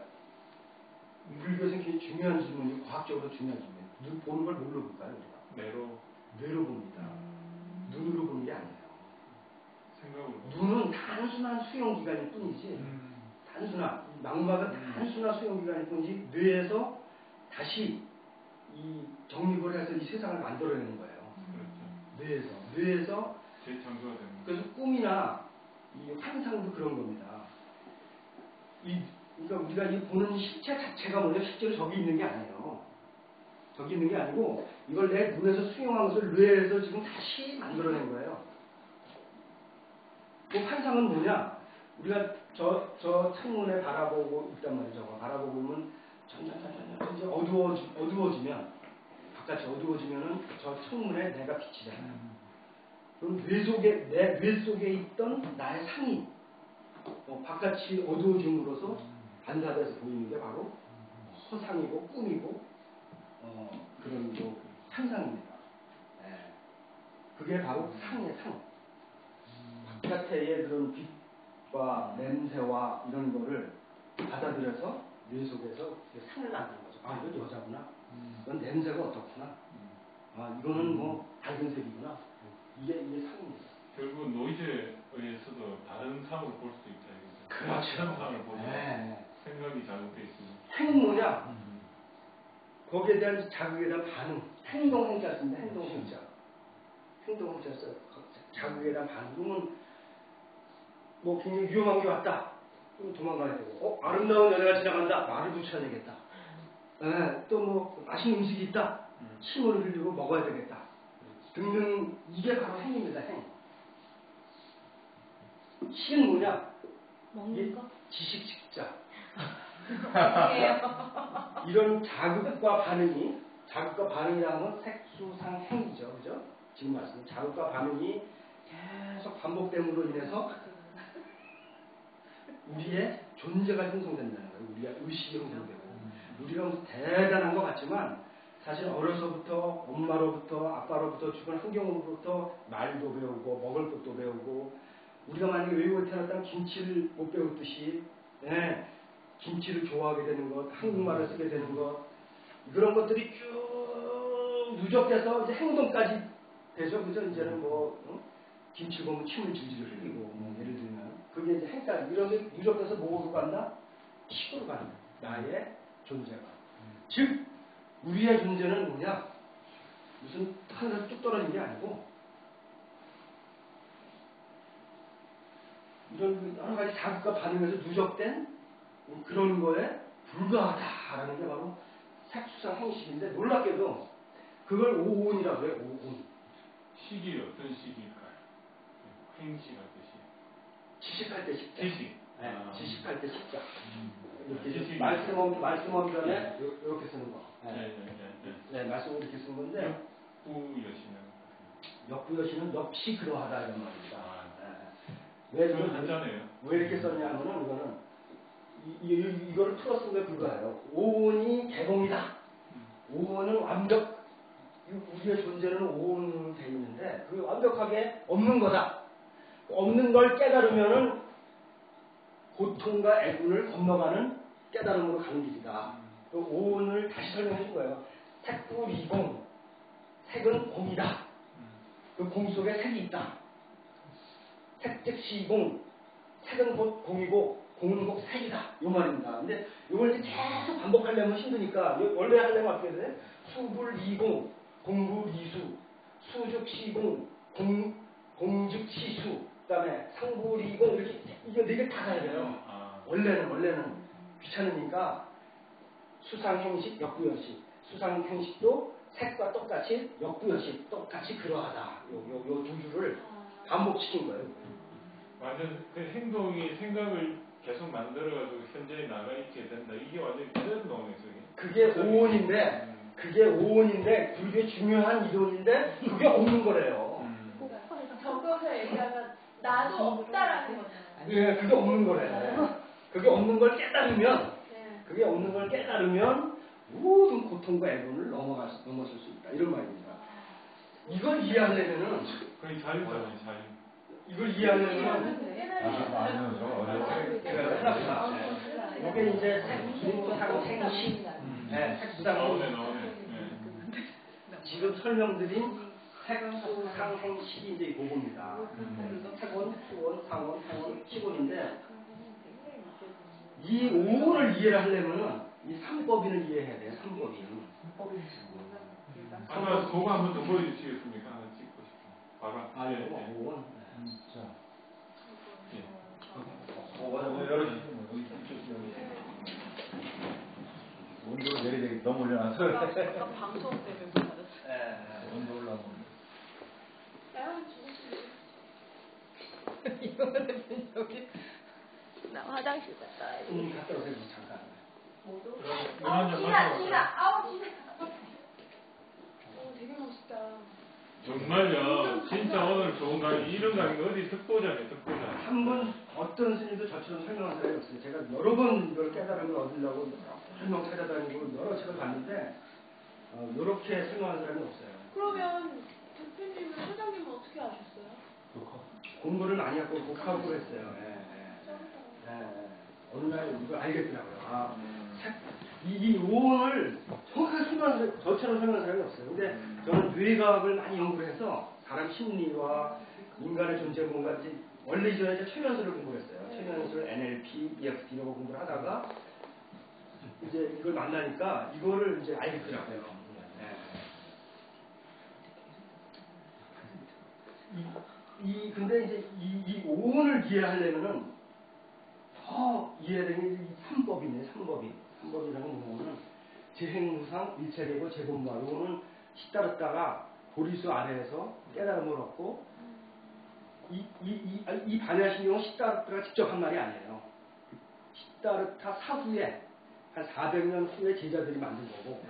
불교에서 굉장히 중요한 질문이고 과학적으로 중요한 질문이에요. 눈 보는 걸 뭘로 볼까요? 우리가? 뇌로 봅니다. 눈으로 보는 게 아니에요. 생각으로. 눈은 단순한 수용기관일 뿐이지 단순한 망막은 단순한 수용기관일 뿐이지 뇌에서 다시 이 정립을 해서 이 세상을 만들어내는 거예요. 뇌에서 재창조가 됩니다. 그래서 꿈이나 이 환상도 그런 겁니다. 그러니까 우리가 이 보는 실체 자체가 뭐냐 실제로 저기 있는 게 아니에요. 저기 있는 게 아니고 이걸 내 눈에서 수용한 것을 뇌에서 지금 다시 만들어낸 거예요. 그 환상은 뭐냐? 우리가 저 창문에 바라보고 있단 말이죠. 바라보고 보면 점점 이제 어두워지면 바깥이 어두워지면은 저 창문에 내가 빛이 되잖아요. 그럼 내 뇌 속에 있던 나의 상이 바깥이 어두워짐으로써 반사돼서 보이는 게 바로 허상이고 꿈이고 그런 환상입니다. 네. 그게 바로 상의 상. 바깥의 그런 빛과 냄새와 이런 거를 받아들여서 뇌 속에서 상을 만드는 거죠. 아, 이건 여자구나. 이건 냄새가 어떻구나. 아, 이거는 뭐 밝은 색이구나. 이게 상입니다. 결국 노이즈에 의해서도 다른 상으로 볼 수도 있다. 그렇죠. 다른 상을 보죠. 네. 생각이 잘못되어 있으면. 행은 뭐냐? 거기에 대한 자극에 대한 반응. 행동행자 씁니다. 행동행자. 행동행자 써요. 자극에 대한 반응. 그러면 뭐 굉장히 위험한 게 왔다. 그럼 도망가야 되고. 아름다운 여자가 지나간다. 말을 붙여야 되겠다. 또 뭐 맛있는 음식이 있다. 침을 흘리고 먹어야 되겠다. 등등 이게 바로 행입니다. 행. 식은 뭐냐? 먹는 거? 지식 식자. 이런 자극과 반응이라는 건 색수상행이죠. 그죠? 지금 말씀 자극과 반응이 계속 반복됨으로 인해서 우리의 존재가 형성된다는 거예요. 우리의 의식이 형성되고 우리가 무슨 대단한 것 같지만 사실 어려서부터 엄마로부터 아빠로부터 주변 환경으로부터 말도 배우고 먹을 것도 배우고 우리가 만약에 외국에 태어났다면 김치를 못 배웠듯이 김치를 좋아하게 되는 것, 한국말을 쓰게 되는 것 그런 것들이 쭉 누적돼서 이제 행동까지 되죠. 그죠? 이제는 뭐 김치 보면 침을 줄줄 흘리고 뭐 예를 들면 그게 이제 행까지 이런 게 누적돼서 뭐로 간다? 식으로 간다. 나의 존재가. 즉 우리의 존재는 뭐냐? 무슨 하늘에서 뚝 떨어진 게 아니고 이런 여러 가지 자극과 반응에서 누적된 그런 거에 불과하다라는 게 바로 색수상 행식인데 놀랍게도 그걸 오온이라고 해요. 오온. 식이 어떤 식일까요? 행식할 때 식. 지식할 때 식자. 지식. 네, 지식할 때 식자. 이렇게 지식이. 말씀하기 전에 이렇게 쓰는 거. 네. 말씀을 이렇게 쓰는 건데 역부여시는. 역부여시는 역시 그러하다 이런 말입니다. 하잖아요. 왜 이렇게 썼냐면은 이거는 이거를 풀어 쓴 거에 불과해요. 오온이 개봉이다. 오온은 완벽. 우리의 존재는 오온으로 되어 있는데 그게 완벽하게 없는 거다. 없는 걸 깨달으면은 고통과 애군을 건너가는 깨달음으로 가는 길이다. 그 오온을 다시 설명해 준 거예요. 색불이공. 색은 공이다. 그 공 속에 색이 있다. 색 즉시 공. 색은 곧 공이고 공은 곧 색이다. 이 말입니다. 근데 이걸 이제 계속 반복하려면 힘드니까 원래 하려면 어떻게 돼? 수불이공, 공불이수, 수즉시공, 공즉시수, 그다음에 상불이공 이렇게 이게 네 개 다 가야 돼요. 원래는 귀찮으니까 수상행식, 역부여식. 수상행식도 색과 똑같이 역부여식, 똑같이 그러하다. 요 두 줄을 반복시킨 거예요. 완전 그 행동이 생각을 계속 만들어가지고 현재에 나가 있게 된다. 이게 완전 그대로 나오네, 그게 오온인데 그게 중요한 이론인데 그게 없는 거래요. 적어서 얘기하면 나도 없다라는 거잖아요. 예, 그게 없는 거래. 그게 없는 걸 깨달으면 그게 없는 걸 깨달으면 모든 고통과 애분을 넘어설 수 있다. 이런 말입니다. 이걸 이해하려면은 거의 자유잖아요, 자유. 이걸 이해하려면 이게 이제 생식, 나오네. 지금 설명드린 색상행식이 이제 그겁니다. 태권, 수원, 상원, 태원, 시곤인데 이 5원을 이해를 하려면은 이 3법인을 이해해야 돼요. 3법인. 아까 그거 한번 더 보여주시겠습니까? 하나 찍고 싶어. 봐봐. 아, 이거 예. 5원. 자. 온도 내리되기 너무 올려놔서 아까 방송 때문에 못 받았어. 온도 올라오고 이거는 여기 나 화장실 갔다 와야 돼. 갔다 오세요. 잠깐. 되게 멋있다. 정말요. 진짜 오늘 좋은 강의, 이런 강의 어디 특보자네, 특보자. 한 번 어떤 스님도 저처럼 설명한 사람이 없어요. 제가 여러 번 이걸 깨달음을 얻으려고 설명 찾아다니고 여러 책을 봤는데 이렇게 설명한 사람이 없어요. 그러면 대표님은 소장님은 어떻게 아셨어요? 공부를 많이 하고 독학을 했어요. 어느 날 이걸 알겠더라고요. 이 오온을 정확하게 설명한, 저처럼 설명한 사람이 없어요. 근데 저는 뇌과학을 많이 연구를 해서 사람 심리와 인간의 존재 뭔가 이제 원래 이전에 이제 최면술을 공부했어요. 최면술, NLP, EFT 이런 거 공부를 하다가 이제 이걸 만나니까 이거를 이제 알겠더라고요. 근데 이제 이 오온을 이해하려면은 더 이해되는 이 3법이네, 3법이. 3법이라는 건 뭐냐면 재행무상, 일체계고, 재본마. 이거는 시다르다가 보리수 아래에서 깨달음을 얻고 이 반야신경은 시다르타가 직접 한 말이 아니에요. 시다르타 사후에 한 400년 후에 제자들이 만든 거고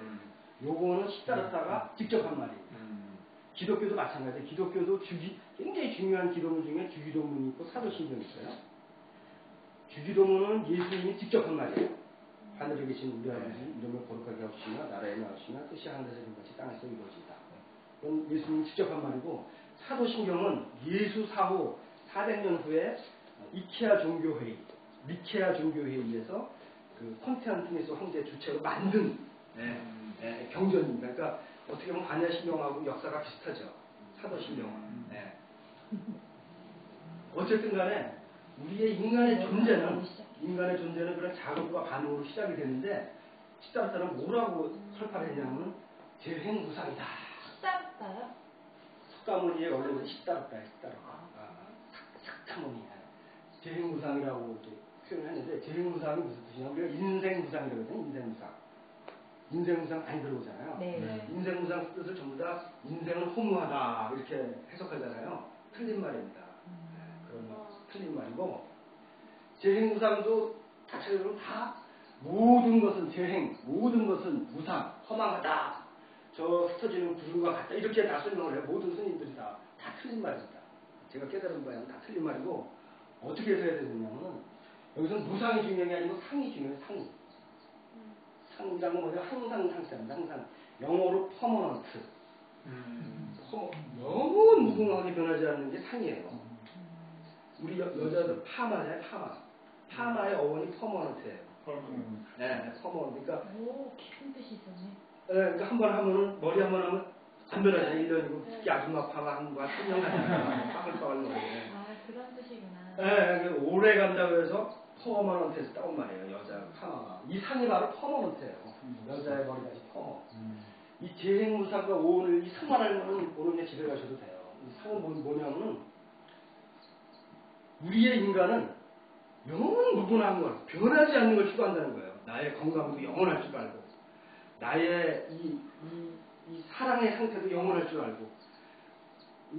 요거는 시다르타가 직접 한 말이에요. 기독교도 마찬가지예요. 기독교도 굉장히 중요한 기도문 중에 주기도문이 있고 사도신경이 있어요. 주기도문은 예수님이 직접 한 말이에요. 하늘에 계신 우리 아버지 이름을 거룩하게 하시며 나라에 나오시며 뜻이 하늘에서 이루어지 땅에서 이루어진다. 그건 예수님이 직접 한 말이고 사도신경은 예수 사후 400년 후에 이케아 종교회의, 니케아 종교회의에 의해서 그 콘스탄티누스 황제 주체로 만든 경전입니다. 그러니까 어떻게 보면 반야신경하고 역사가 비슷하죠. 사도신경은. 어쨌든 간에 우리의 인간의 존재는 그런 작업과 반응으로 시작이 되는데 시다르타는 뭐라고 설파를 했냐면 재행무상이다. 시다르타요? 석가모니의 원래는 시다르타예요. 석가모니. 재행무상이라고 표현을 했는데 재행무상이 무슨 뜻이냐면 우리가 인생무상이라고 하잖아요. 인생무상. 인생무상 많이 들어오잖아요. 네. 인생무상 뜻을 전부 다 인생은 허무하다 이렇게 해석하잖아요. 틀린 말입니다. 그런 틀린 말이고 재행무상도 자체적으로 다 모든 것은 재행, 모든 것은 무상, 허망하다. 저 흩어지는 구름과 같다. 이렇게 다 설명을 해요. 모든 스님들이 다 틀린 말입니다. 제가 깨달은 바에는 다 틀린 말이고 어떻게 해서 해야 되느냐면 여기서는 무상이 중요한 게 아니고 상이 중요해요. 상이. 상이라는 건 항상 상태입니다. 항상 영어로 퍼머넌트. 너무 무궁하게 변하지 않는 게 상이에요. 우리 여자들 파마잖아요. 파마의 어원이 퍼머넌트예요. 네, 퍼머넌트. 그러니까 깊은 뜻이 있었네. 그러니까 한 번 하면은 머리 한 번 하면 안 변하잖아요. 1년이고 특히 아줌마 파마 한 거 3년 가잖아요. 빠글빠글 머리. 그런 뜻이구나. 네, 오래 간다고 해서 퍼머넌트에서 따온 말이에요. 여자 파마가. 이 상이 바로 퍼머넌트예요. 여자의 머리까지 퍼머. 이 재행무상과 오늘 이 상만 알면은 오늘 집에 가셔도 돼요. 이 상은 뭐냐면은 우리의 인간은 영원히 무분한 걸, 변하지 않는 걸 추구한다는 거예요. 나의 건강도 영원할 줄 알고, 나의 이 사랑의 상태도 영원할 줄 알고,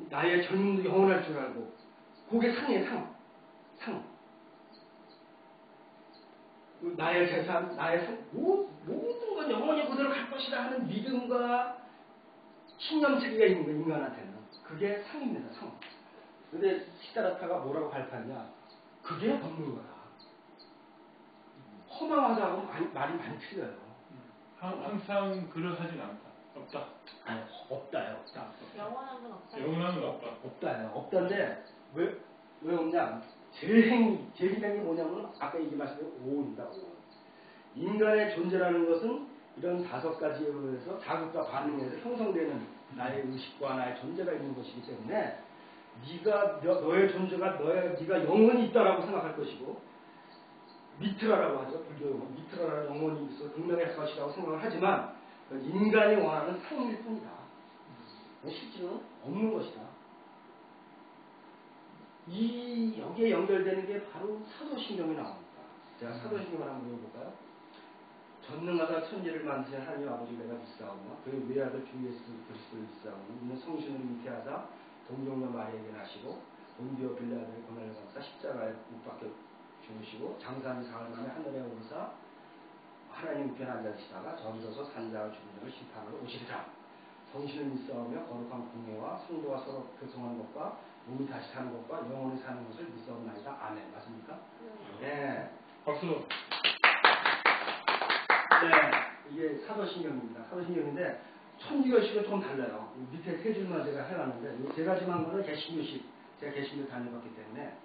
나의 젊음도 영원할 줄 알고, 그게 상이에요, 상. 나의 재산, 나의 모든 건 영원히 그대로 갈 것이다 하는 믿음과 신념체계가 있는 거예요, 인간한테는. 그게 상입니다, 상. 근데 시다르타가 뭐라고 발표하냐? 그게 법문가다. 허망하다고 말이 많이 틀려요. 항상 그러하진 않다. 없다. 아니, 없다요, 없다. 영원한 건 없다. 영원한 건 없다. 없다요. 없다인데, 왜 없냐? 제일 기대는 게 뭐냐면, 아까 얘기 말씀드린 오입니다, 오. 인간의 존재라는 것은 이런 5가지에 의해서 자극과 반응에서 형성되는 나의 의식과 나의 존재가 있는 것이기 때문에, 너의 존재가 네가 영원히 있다라고 생각할 것이고, 미트라라고 하죠. 불교용은 미트라라는 영혼이 있어 분명할 것이라고 생각을 하지만 인간이 원하는 상일 뿐이다. 실제로는 없는 것이다. 여기에 연결되는 게 바로 사도신경이 나옵니다. 제가 사도신경을 한번 읽어볼까요? 전능하다 천지를 만드신 하나님 아버지 내가 믿사오며 그의 외아들 주 예수 그리스도를 믿사오며 이는 성신을 잉태하사 동정녀 마리아에게 나시고 본디오 빌라도의 고난을 받사 십자가에 못 박혀 죽으시고 장사한 사흘 만에 하늘에 오르사 하나님 우편에 앉으시다가 저리로서 산자와 죽은 자를 심판하러 오시리라. 성신을 믿사오며 거룩한 공예와 성도와 서로 교통하는 것과 몸이 다시 사는 것과 영원히 사는 것을 믿사옵나이다. 아멘. 맞습니까? 네. 박수. 네. 이게 사도신경입니다. 사도신경인데 천주교식은 좀 달라요. 밑에 3줄만 제가 해놨는데 제가 지금 한 거는 개신교식. 제가 개신교 다녀봤기 때문에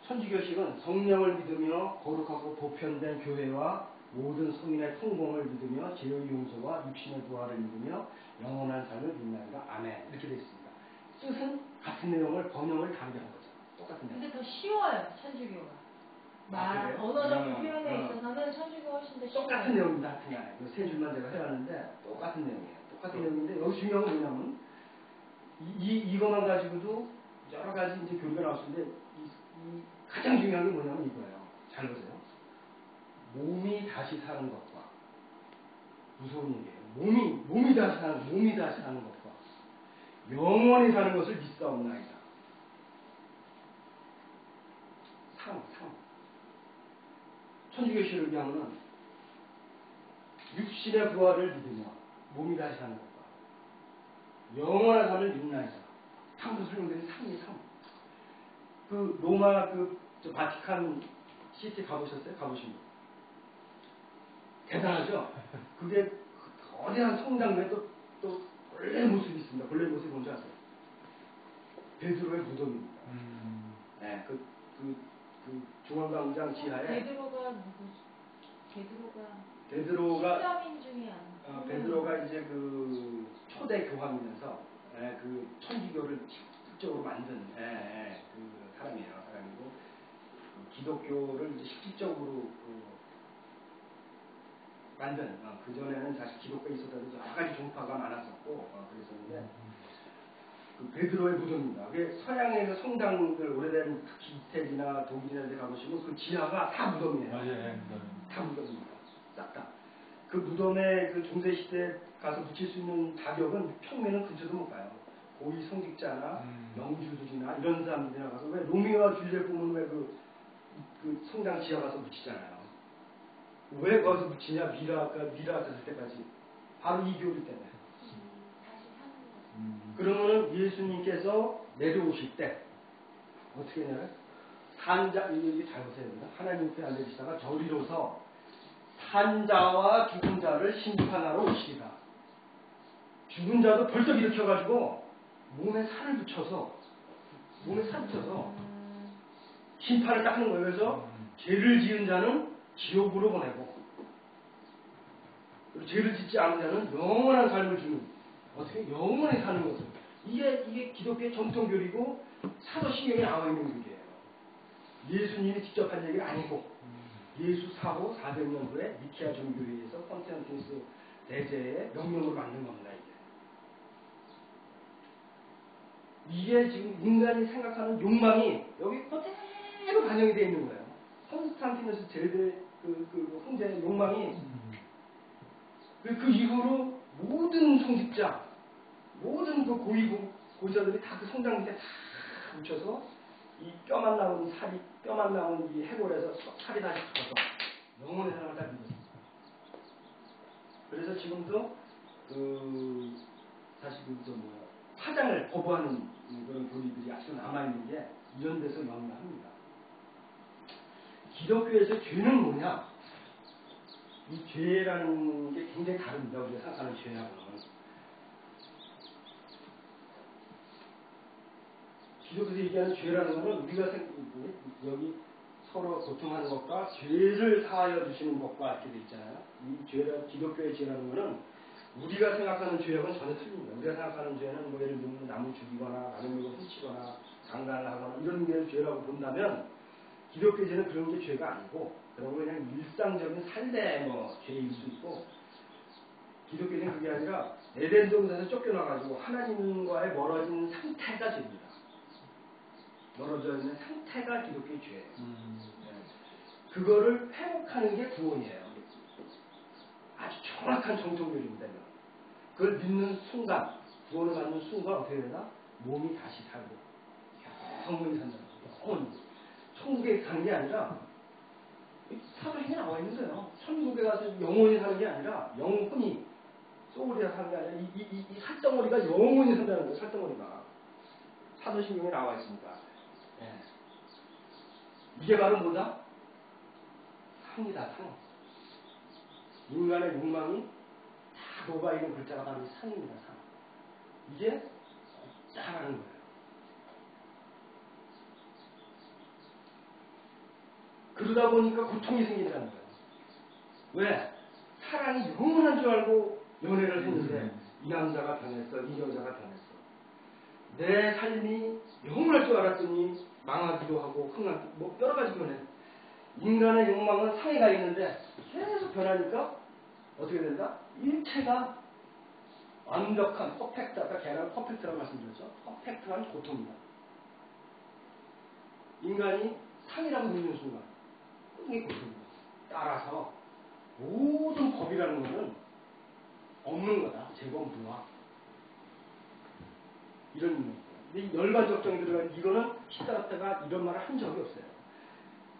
천주교식은 성령을 믿으며 거룩하고 보편된 교회와 모든 성인의 통공을 믿으며 죄의 용서와 육신의 부활을 믿으며 영원한 삶을 믿는다. 아멘. 이렇게 되어 있습니다. 뜻은 같은 내용을 번역을 다르게 한 거죠. 똑같은 내용. 근데 더 쉬워요, 천주교가. 그래요? 언어적 표현에 있어서는 천주교가 훨씬 더 쉬워요. 똑같은 내용입니다. 하여튼 간에. 3줄만 제가 해놨는데 똑같은 내용이에요. 똑같은 내용인데 여기 중요한 건 뭐냐면 이것만 가지고도 여러 가지 이제 교리가 나올 수 있는데 가장 중요한 게 뭐냐면 이거예요. 잘 보세요. 몸이 다시 사는 것과 무서운 얘기예요. 몸이 다시 사는 것과 영원히 사는 것을 믿사옵나이다. 삶. 천주교식을 얘기하면은 육신의 부활을 믿으며 몸이 다시 사는 것과 영원한 삶을 믿나이다. 참으로 설명드린 삶이 삶. 그 로마 저 바티칸 시티 가보셨어요? 가보신 분? 대단하죠? 그게 거대한 성당에 또 본래 모습이 있습니다. 본래 모습이 뭔지 아세요? 베드로의 무덤입니다. 네, 그 중앙광장 지하에 베드로가 누구지? 베드로가 십자민 중에 베드로가 이제 그 초대 교황이면서 그 천주교를 실질적으로 만든 그 사람이고 기독교를 이제 실질적으로 만든 그 전에는 사실 기독교가 있었다고 여러 가지 종파가 많았었고 그랬었는데 그 베드로의 무덤입니다. 그게 서양에서 성당들 오래된 특히 이태리나 독일이나 데 가보시면 그 지하가 다 무덤이에요. 맞아요. 다 무덤입니다. 싹 다. 그 무덤에 그 중세시대 가서 묻힐 수 있는 자격은 평면은 근처도 못 가요. 고위 성직자나 영주들이나 이런 사람들이나 가서 왜 로미오와 줄리엣 보면 왜 그 성당 지하 가서 묻히잖아요. 왜 거기서 묻히냐? 미라가 됐을 때까지 바로 이 교리 때문에. 그러면은 예수님께서 내려오실 때 어떻게 되냐면 이게 잘 보세요. 하나님께 앉으시다가 저리로서 산자와 죽은 자를 심판하러 오시리라. 죽은 자도 벌떡 일으켜가지고 몸에 살을 붙여서 심판을 딱 하는 거예요. 그래서 죄를 지은 자는 지옥으로 보내고 그리고 죄를 짓지 않은 자는 영원한 삶을 주는 어떻게 영원히 사는 것을 이게 기독교의 정통교리고 사도신경에 나와 있는 교리예요. 예수님이 직접 한 얘기가 아니고 예수 사후 400년 후에 니케아 종교회의에서 콘스탄티누스 대제의 명령으로 만든 겁니다. 이게 지금 인간이 생각하는 욕망이 여기 그대로 반영이 되어 있는 거예요. 콘스탄티누스 제대 그 황제의 욕망이 그 이후로 모든 성직자, 모든 그 고위고자들이 다 그 성당 밑에 다 묻혀서 이 뼈만 남은 이 해골에서 살이 다시 붙어서 영혼의 사랑을 다 믿었습니다. 그래서 지금도 사실 화장을 거부하는 그런 교리들이 아직도 남아있는 게 이런 데서 영향합니다. 기독교에서 죄는 뭐냐? 이 죄라는 게 굉장히 다릅니다. 우리가 생각하는 죄하고는. 기독교에서 얘기하는 죄라는 것은 우리가 여기 서로 고통하는 것과 죄를 사하여 주시는 것과 이렇게 돼 있잖아요. 이 죄라, 기독교의 죄라는 것은 우리가 생각하는 죄하고는 전혀 틀립니다. 우리가 생각하는 죄는 뭐 예를 들면 남을 죽이거나 남의 물건 훔치거나 강간을 하거나 이런 게 죄라고 본다면 기독교의 죄는 그런 게 죄가 아니고 그러고 그냥 일상적인 삶의 뭐 죄일 수 있고 기독교는 그게 아니라 에덴 동산에서 쫓겨나가지고 하나님과의 멀어진 상태가 죄입니다. 멀어져 있는 상태가 기독교의 죄예요. 그거를 회복하는 게 구원이에요. 아주 정확한 정통교리입니다. 그걸 믿는 순간, 구원을 받는 순간 어떻게 되나? 몸이 다시 살고 영원히 산다는 거예요. 영원히. 천국에 가는 게 아니라 사도행에 나와 있는 거예요. 천국에 가서 영원히 사는 게 아니라 영혼이 소울이라 사는 게 아니라 이 살덩어리가 영원히 산다는 거예요. 살덩어리가. 사도신경에 나와 있습니다. 네. 이게 바로 뭐다? 상이다, 상. 인간의 욕망이 다 녹아있는 글자가 바로 상입니다, 상. 이게 없다라는 거예요. 그러다 보니까 고통이 생긴다는 거예요. 왜? 사랑이 영원한 줄 알고 연애를 했는데 이 남자가 변했어, 이 여자가 변했어. 내 삶이 영원할 줄 알았더니 망하기도 하고 흥하기도 뭐 여러 가지 변해. 인간의 욕망은 상에 가 있는데 계속 변하니까 어떻게 된다? 일체가 완벽한 퍼펙트, 아까 걔는 퍼펙트라고 말씀드렸죠. 퍼펙트한 고통입니다. 인간이 상이라고 믿는 순간 이게 고통입니다. 따라서 모든 법이라는 것은 없는 거다. 제법 무화. 이런 의미입니다. 근데 열반적정이 들어간 이거는 시다라타가 이런 말을 한 적이 없어요.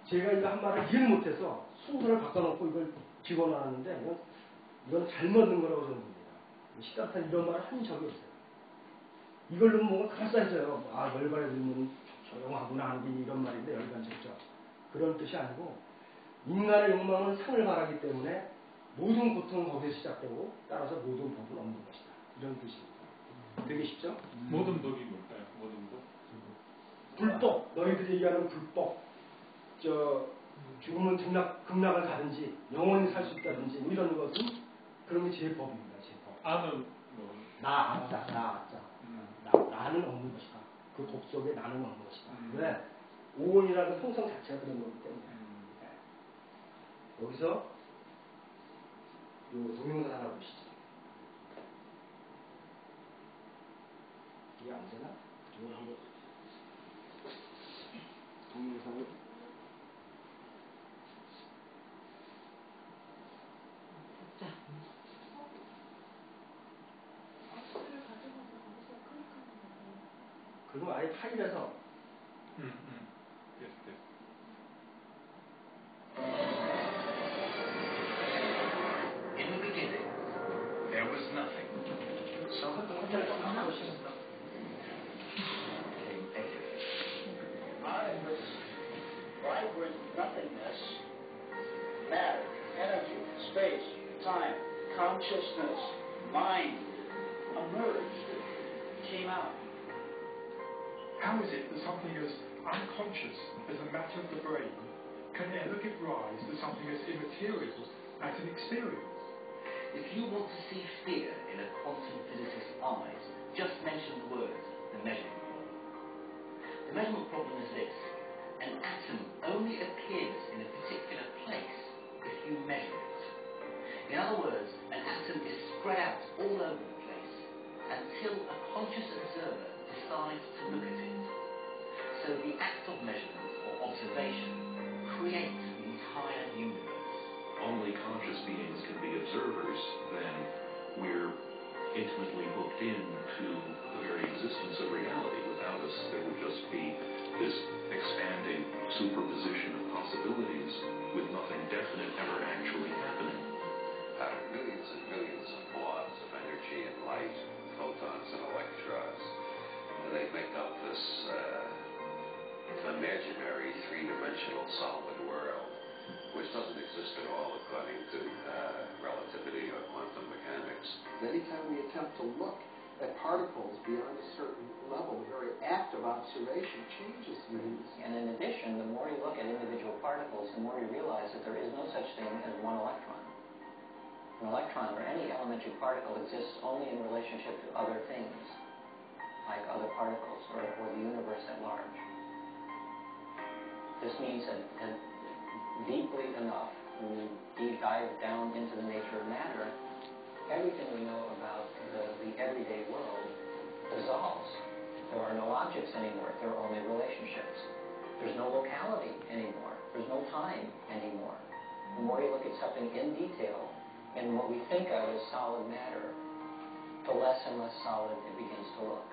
제가 이거 한 말을 이해를 못해서 순서를 바꿔놓고 이걸 집어넣었는데 이건 잘못 넣은 거라고 저는 봅니다. 시다라타는 이런 말을 한 적이 없어요. 이걸로 뭔가 그럴싸해져요. 아, 열반에 들면 조용하구나 하는 게 이런 말인데 열반적정. 그런 뜻이 아니고 인간의 욕망은 상을 바라기 때문에 모든 고통은 거기서 시작되고 따라서 모든 법은 없는 것이다. 이런 뜻입니다. 되게 쉽죠? 모든 법이 뭘까요? 모든 법? 불법, 너희들이 얘기하는 불법. 죽으면 극락을 가든지 영원히 살 수 있다든지 뭐 이런 것은 그런 게 제 법입니다. 제 법. 아는 뭐 나아자. 나는 없는 것이다. 그 법 속에 나는 없는 것이다. 왜? 오온이라는 성성 자체가 그런 거기 때문에. 여기서 요 동영상 하나 보시죠. 이게 안 되나? 이거 한번 동영상을 자, 그거 아예 파일에서 됐어. In the beginning, there was nothing. Out of this vibrant nothingness, matter, energy, space, time, consciousness, mind emerged, came out. How is it that something as unconscious as a matter of the brain can ever give rise to something as immaterial as an experience? If you want to see fear in a quantum physicist's eyes, just mention the word, the measurement problem. The measurement problem is this: an atom only appears in a particular place if you measure it. In other words, an atom is spread out all over the place until a conscious observer decides to look at it. So the act of measurement or observation creates the entire universe. Only conscious beings can be observers, then we're intimately hooked into the very existence of reality. Without us, there would just be this expanding superposition of possibilities with nothing definite ever actually happening. Out of millions and millions of blobs of energy and light, photons and electrons, they make up this imaginary three-dimensional solid world, which doesn't exist at all according to Anytime we attempt to look at particles beyond a certain level, the very act of observation changes things. And in addition, the more you look at individual particles, the more you realize that there is no such thing as one electron. An electron, or any elementary particle, exists only in relationship to other things, like other particles, or the universe at large. This means that deeply enough, when you dive down into the nature of matter, everything we know about the everyday world dissolves. There are no objects anymore. There are only relationships. There's no locality anymore. There's no time anymore. The more you look at something in detail, and what we think of as solid matter, the less and less solid it begins to look.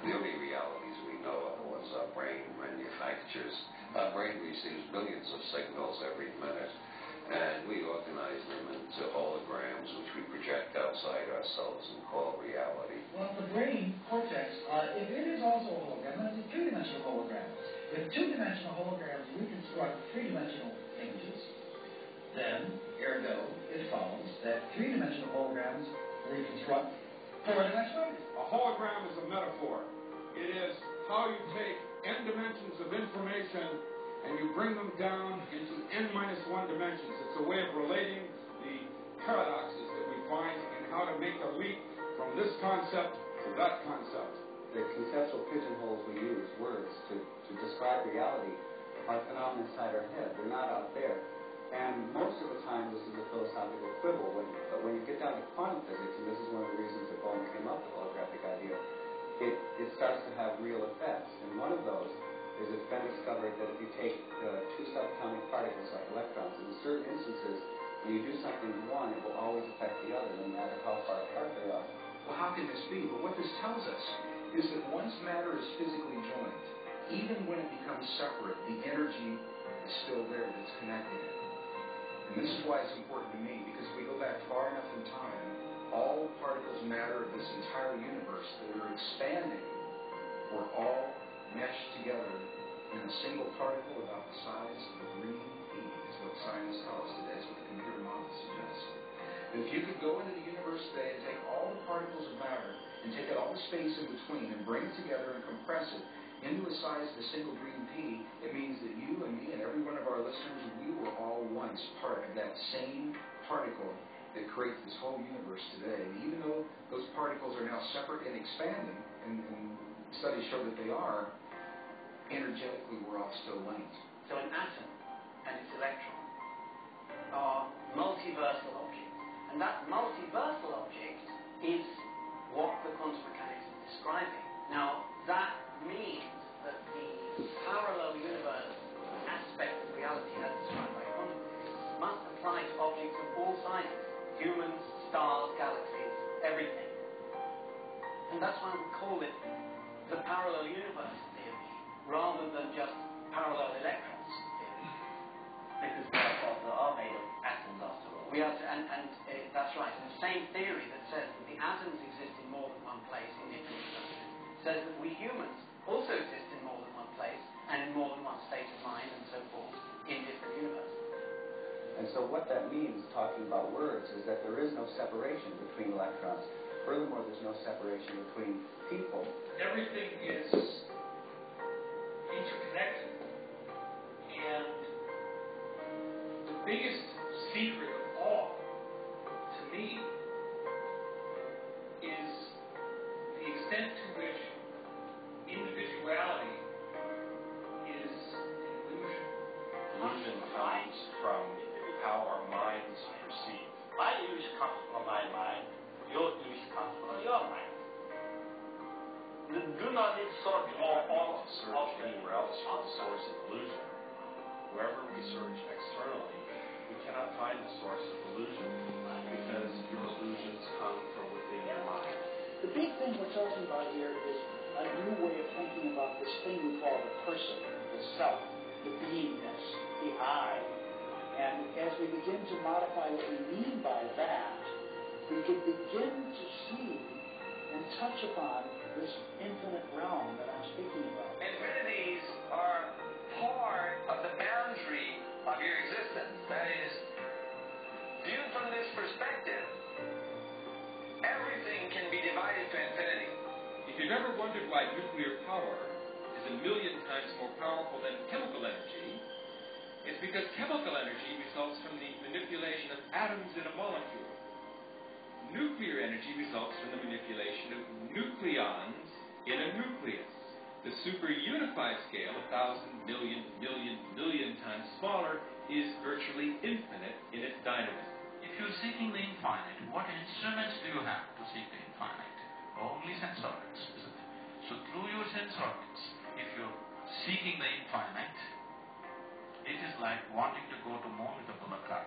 The only realities we know are the ones our brain manufactures. Our brain receives billions of signals every minute, and we organize them into holograms, which we project outside ourselves and call reality. Well, the brain cortex, it is also a hologram, and it's a two-dimensional hologram. With two-dimensional holograms, we construct three-dimensional images. Then, ergo, it follows that three-dimensional holograms reconstruct four-dimensional images. A hologram is a metaphor. It is how you take n dimensions of information and you bring them down into n-1 dimensions. It's a way of relating the paradoxes that we find in how to make a leap from this concept to that concept. The conceptual pigeonholes we use, words, to describe reality, are phenomena inside our head. They're not out there. And most of the time, this is a philosophical quibble. But when you get down to quantum physics, and this is one of the reasons that Bohm came up with the holographic idea, it starts to have real effects. And one of those is it's been discovered that if you take two subatomic particles like electrons, in certain instances, when you do something to one, it will always affect the other, no matter how far apart they are. Well, how can this be? But what this tells us is that once matter is physically joined, even when it becomes separate, the energy is still there that's connecting it. And this is why it's important to me, because if we go back far enough in time, all particles of matter of this entire universe that are expanding were all meshed together in a single particle about the size of a green pea, is what scientists tell us today, is what the computer model suggests. And if you could go into the universe today and take all the particles of matter and take out all the space in between and bring it together and compress it into the size of a single green pea, it means that you and me and every one of our listeners, we were all once part of that same particle that creates this whole universe today. And even though those particles are now separate and expanding, and studies show that they are, energetically we're all still linked. So an atom and its electron are multiversal objects. And that multiversal object is what the quantum mechanics is describing. Now, that means that the parallel universe aspect of reality as described by quantum physics must apply to objects of all sizes. Humans, stars, galaxies, everything. And that's why we call it the parallel universe theory, rather than just parallel electrons theory. Because they are made of atoms after all. That's right. And the same theory that says that the atoms exist in more than one place in different universes says that we humans also exist in more than one place and in more than one state of mind and so forth in different universes. And so what that means, talking about words, is that there is no separation between electrons. Furthermore, there's no separation between people. Everything is interconnected. And the biggest secret of all, to me, is the extent to which individuality is an illusion. Illusion comes from how our minds perceive. My illusion comes from my mind. Your illusion comes from your mind. Do not need search all search anywhere else for the source of illusion. Wherever we search externally, we cannot find the source of illusion because your illusions come from within your mind. The big thing we're talking about here is a new way of thinking about this thing we call the person, the self, the beingness, the I. And as we begin to modify what we mean by that, we can begin to see and touch upon this infinite realm that I'm speaking about. Infinities are part of the boundary of your existence. That is, viewed from this perspective, Why is infinity? If you've ever wondered why nuclear power is 1,000,000 times more powerful than chemical energy, it's because chemical energy results from the manipulation of atoms in a molecule. Nuclear energy results from the manipulation of nucleons in a nucleus. The superunified scale, 1,000 million, million times smaller, is virtually infinite in its dynamism. If you're seeking the infinite, what instruments do you have to seek the infinite? Only sense organs, isn't it? So through your sense organs, if you're seeking the infinite, it is like wanting to go to moon with a bullock cart.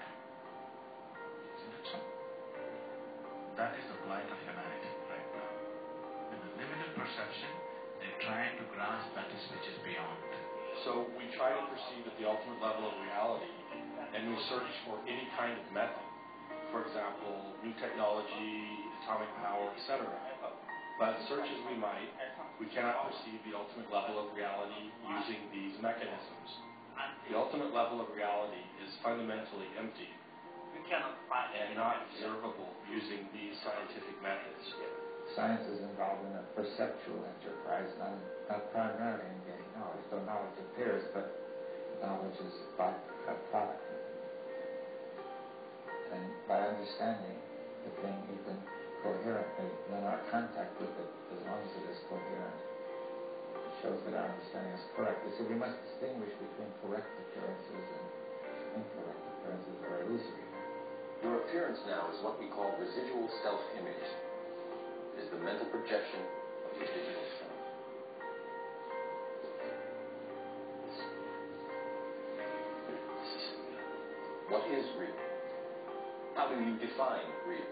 Isn't it so? That is the plight of humanity right now. With a limited perception, they're trying to grasp that which is beyond. So we try to perceive at the ultimate level of reality, and we search for any kind of method. For example, new technology, atomic power, etc. But search as we might, we cannot perceive the ultimate level of reality using these mechanisms. The ultimate level of reality is fundamentally empty and not observable using these scientific methods. Science is involved in a perceptual enterprise, not primarily in getting knowledge, though knowledge appears, but knowledge is a product. And by understanding the thing even coherently, then our contact with it, as long as it is coherent, it shows that our understanding is correct. So we must distinguish between correct appearances and incorrect appearances, or illusory. Your appearance now is what we call residual self-image. It is the mental projection of your digital self. What is real? How do you define real?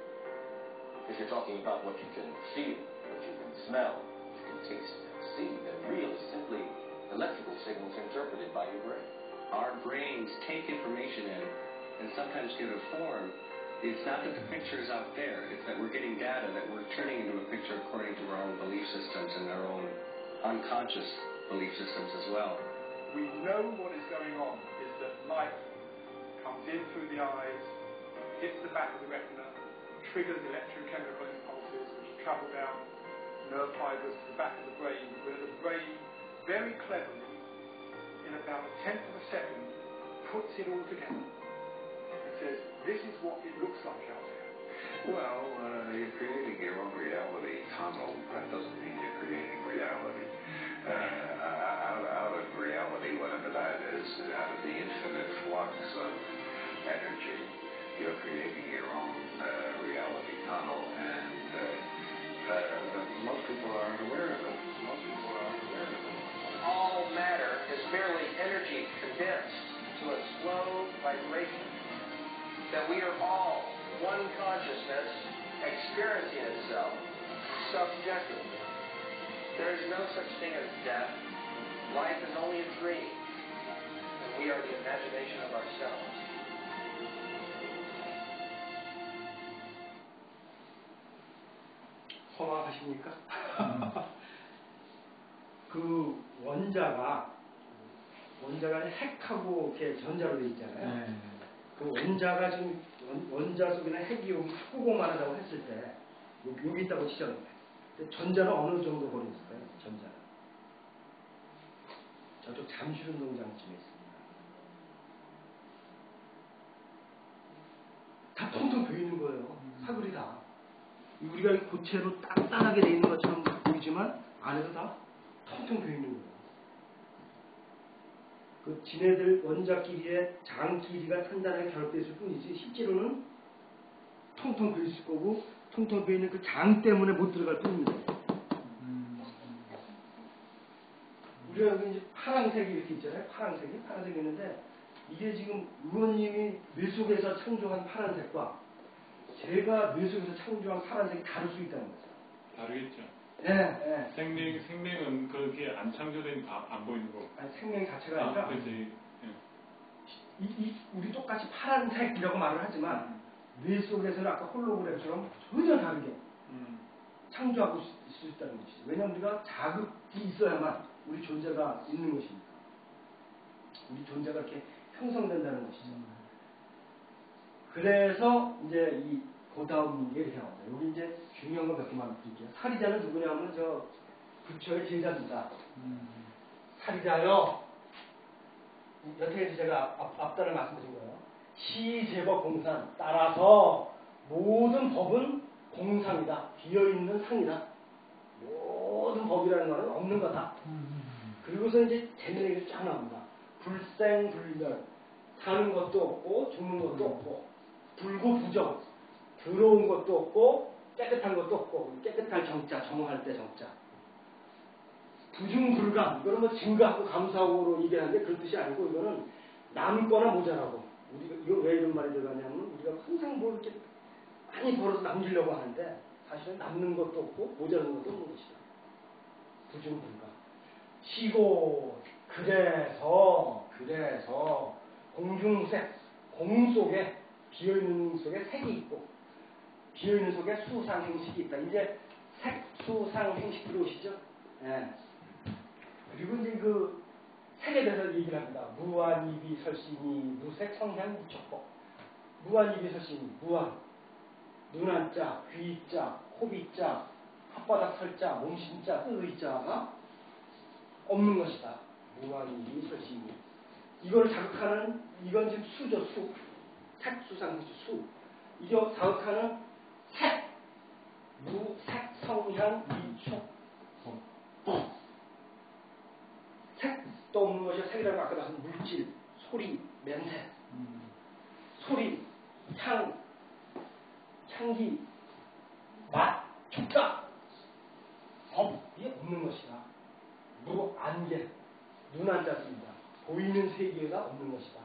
If you're talking about what you can feel, what you can smell, what you can taste and see, then real is simply electrical signals interpreted by your brain. Our brains take information in and sometimes give a form. It's not that the picture is out there, it's that we're getting data that we're turning into a picture according to our own belief systems and our own unconscious belief systems as well. We know what is going on is that light comes in through the eyes, hits the back of the retina, triggers electrochemical impulses which travel down nerve fibers to the back of the brain, where the brain very cleverly, in about 1/10 of a second, puts it all together and says, this is what it looks like out there. Well, you're creating your own reality tunnel. That doesn't mean you're creating reality. Out of reality, whatever that is, out of the infinite flux of energy, you're creating your own reality tunnel, and most people aren't aware of it. All matter is merely energy condensed to a slow vibration. That we are all one consciousness experiencing itself subjectively. There is no such thing as death. Life is only a dream, and we are the imagination of ourselves. 허락하십니까? 그 원자가 핵하고 이렇게 전자로 돼 있잖아요. 그 원자가 지금 원자 속에는 핵이 여기 수고만 하다고 했을 때 여기 있다고 치잖아요. 전자는 어느 정도 거리 있을까요? 전자는 저쪽 잠실운동장쯤에 있습니다. 다 텅텅 비어 있는 거예요. 사거리 다. 우리가 고체로 단단하게 돼 있는 것처럼 보이지만 안에도 다 텅텅 비어 있는 거예요. 그 지네들 원자끼리의 장끼리가 단단하게 결합되어 있을 뿐이지 실제로는 텅텅 비어 있을 거고 텅텅 비어 있는 그 장 때문에 못 들어갈 뿐입니다. 우리가 여기 이제 파란색이 이렇게 있잖아요. 파란색이 있는데 이게 지금 의원님이 뇌 속에서 창조한 파란색과 제가 뇌 속에서 창조한 파란색이 다를 수 있다는 거죠. 다르겠죠. 네. 생명은 그렇게 안 창조된 안 보이는 거. 아니, 생명 자체가 아니라 그렇지. 우리 똑같이 파란색이라고 말을 하지만 뇌 속에서는 아까 홀로그램처럼 전혀 다르게 창조하고 있을 수 있다는 것이죠. 왜냐하면 우리가 자극이 있어야만 우리 존재가 있는 것이니까. 우리 존재가 이렇게 형성된다는 것이죠. 그래서 이제 이 그 다음 게 이렇게 나옵니다. 여기 이제 중요한 거 몇 개만 드릴게요. 사리자는 누구냐면 저 부처의 제자입니다. 사리자요. 여태까지 제가 앞단을 말씀드린 거예요. 시제법 공산 따라서 모든 법은 공상이다. 비어있는 상이다. 모든 법이라는 것은 없는 거다. 그리고서 이제 재미있는 얘기가 쫙 나옵니다. 불생불멸, 사는 것도 없고 죽는 것도 없고 불구부정, 더러운 것도 없고 깨끗한 것도 없고 깨끗한 정자, 정할 때 정자. 부중불감, 이거는 뭐 증가하고 감사하고로 얘기하는데 그런 뜻이 아니고 이거는 남거나 모자라고. 우리가 이거 왜 이런 말이 들어가냐면 우리가 항상 뭐 이렇게 많이 벌어서 남기려고 하는데 사실은 남는 것도 없고 모자라는 것도 없는 것이다. 부중불감. 시고 그래서 공중색, 공 속에 비어있는 속에 색이 있고 비어있는 속에 수상행식이 있다. 이제 색, 수상행식 들어오시죠? 예. 그리고 이제 그 색에 대해서 얘기를 합니다. 무한이비 설신이 무색 성향 무척법. 무한이비 설신이 무한 눈한자, 귀자, 코비자, 혓바닥 설자, 몸신자, 의자가 없는 것이다. 무한이비 설신이. 이걸 자극하는 이건 지금 수죠. 수. 색, 수상, 수. 이거 자극하는 색. 무색, 성향, 미촉, 색도 없는 것이 색이라고 아까 말씀 물질, 소리, 냄새, 소리, 향, 향기, 맛, 촉각, 법이 없는 것이다. 무안개, 눈안자입니다. 보이는 세계가 없는 것이다.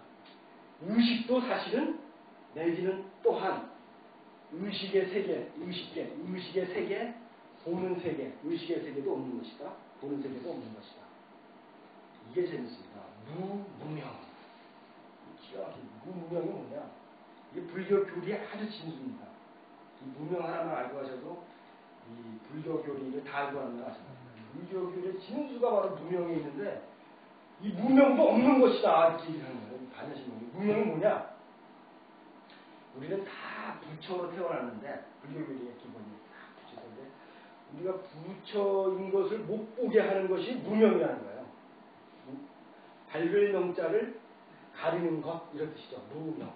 의식도 사실은 내지는 또한 의식의 세계, 의식의 세계, 보는 세계, 의식의 세계도 없는 것이다. 보는 세계도 없는 것이다. 이게 재밌습니다. 무무명. 무무명이 뭐냐? 이게 불교 교리의 아주 진수입니다. 이 무명 하나만 알고 가셔도 이 불교 교리를 다 알고 가는 거 아십니까? 불교 교리의 진수가 바로 무명에 있는데 이 무명도 없는 것이다. 이렇게 얘기하는 거예요. 반야신명이. 무명이 뭐냐? 우리는 다 부처로 태어났는데 불교 교리의 기본이 다 부처인데 우리가 부처인 것을 못 보게 하는 것이 무명이라는 거예요. 밝을 명자를 가리는 것 이런 뜻이죠. 무명.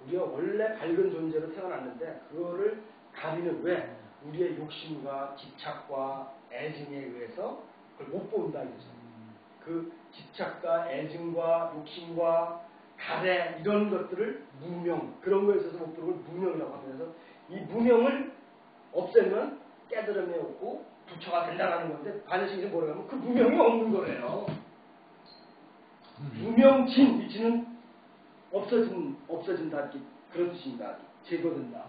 우리가 원래 밝은 존재로 태어났는데 그거를 가리는 왜? 우리의 욕심과 집착과 애증에 의해서 그걸 못 본다 이거죠. 그 집착과 애증과 욕심과 가래 이런 것들을 무명 그런 거에 있어서 못 보는 걸 무명이라고 하면서 이 무명을 없애면 깨달음이 없고 부처가 된다는 건데 반야신이 뭐라고 하면 그 무명이 없는 거래요. 무명진 위치는 없어진다 그런 뜻입니다. 제거된다.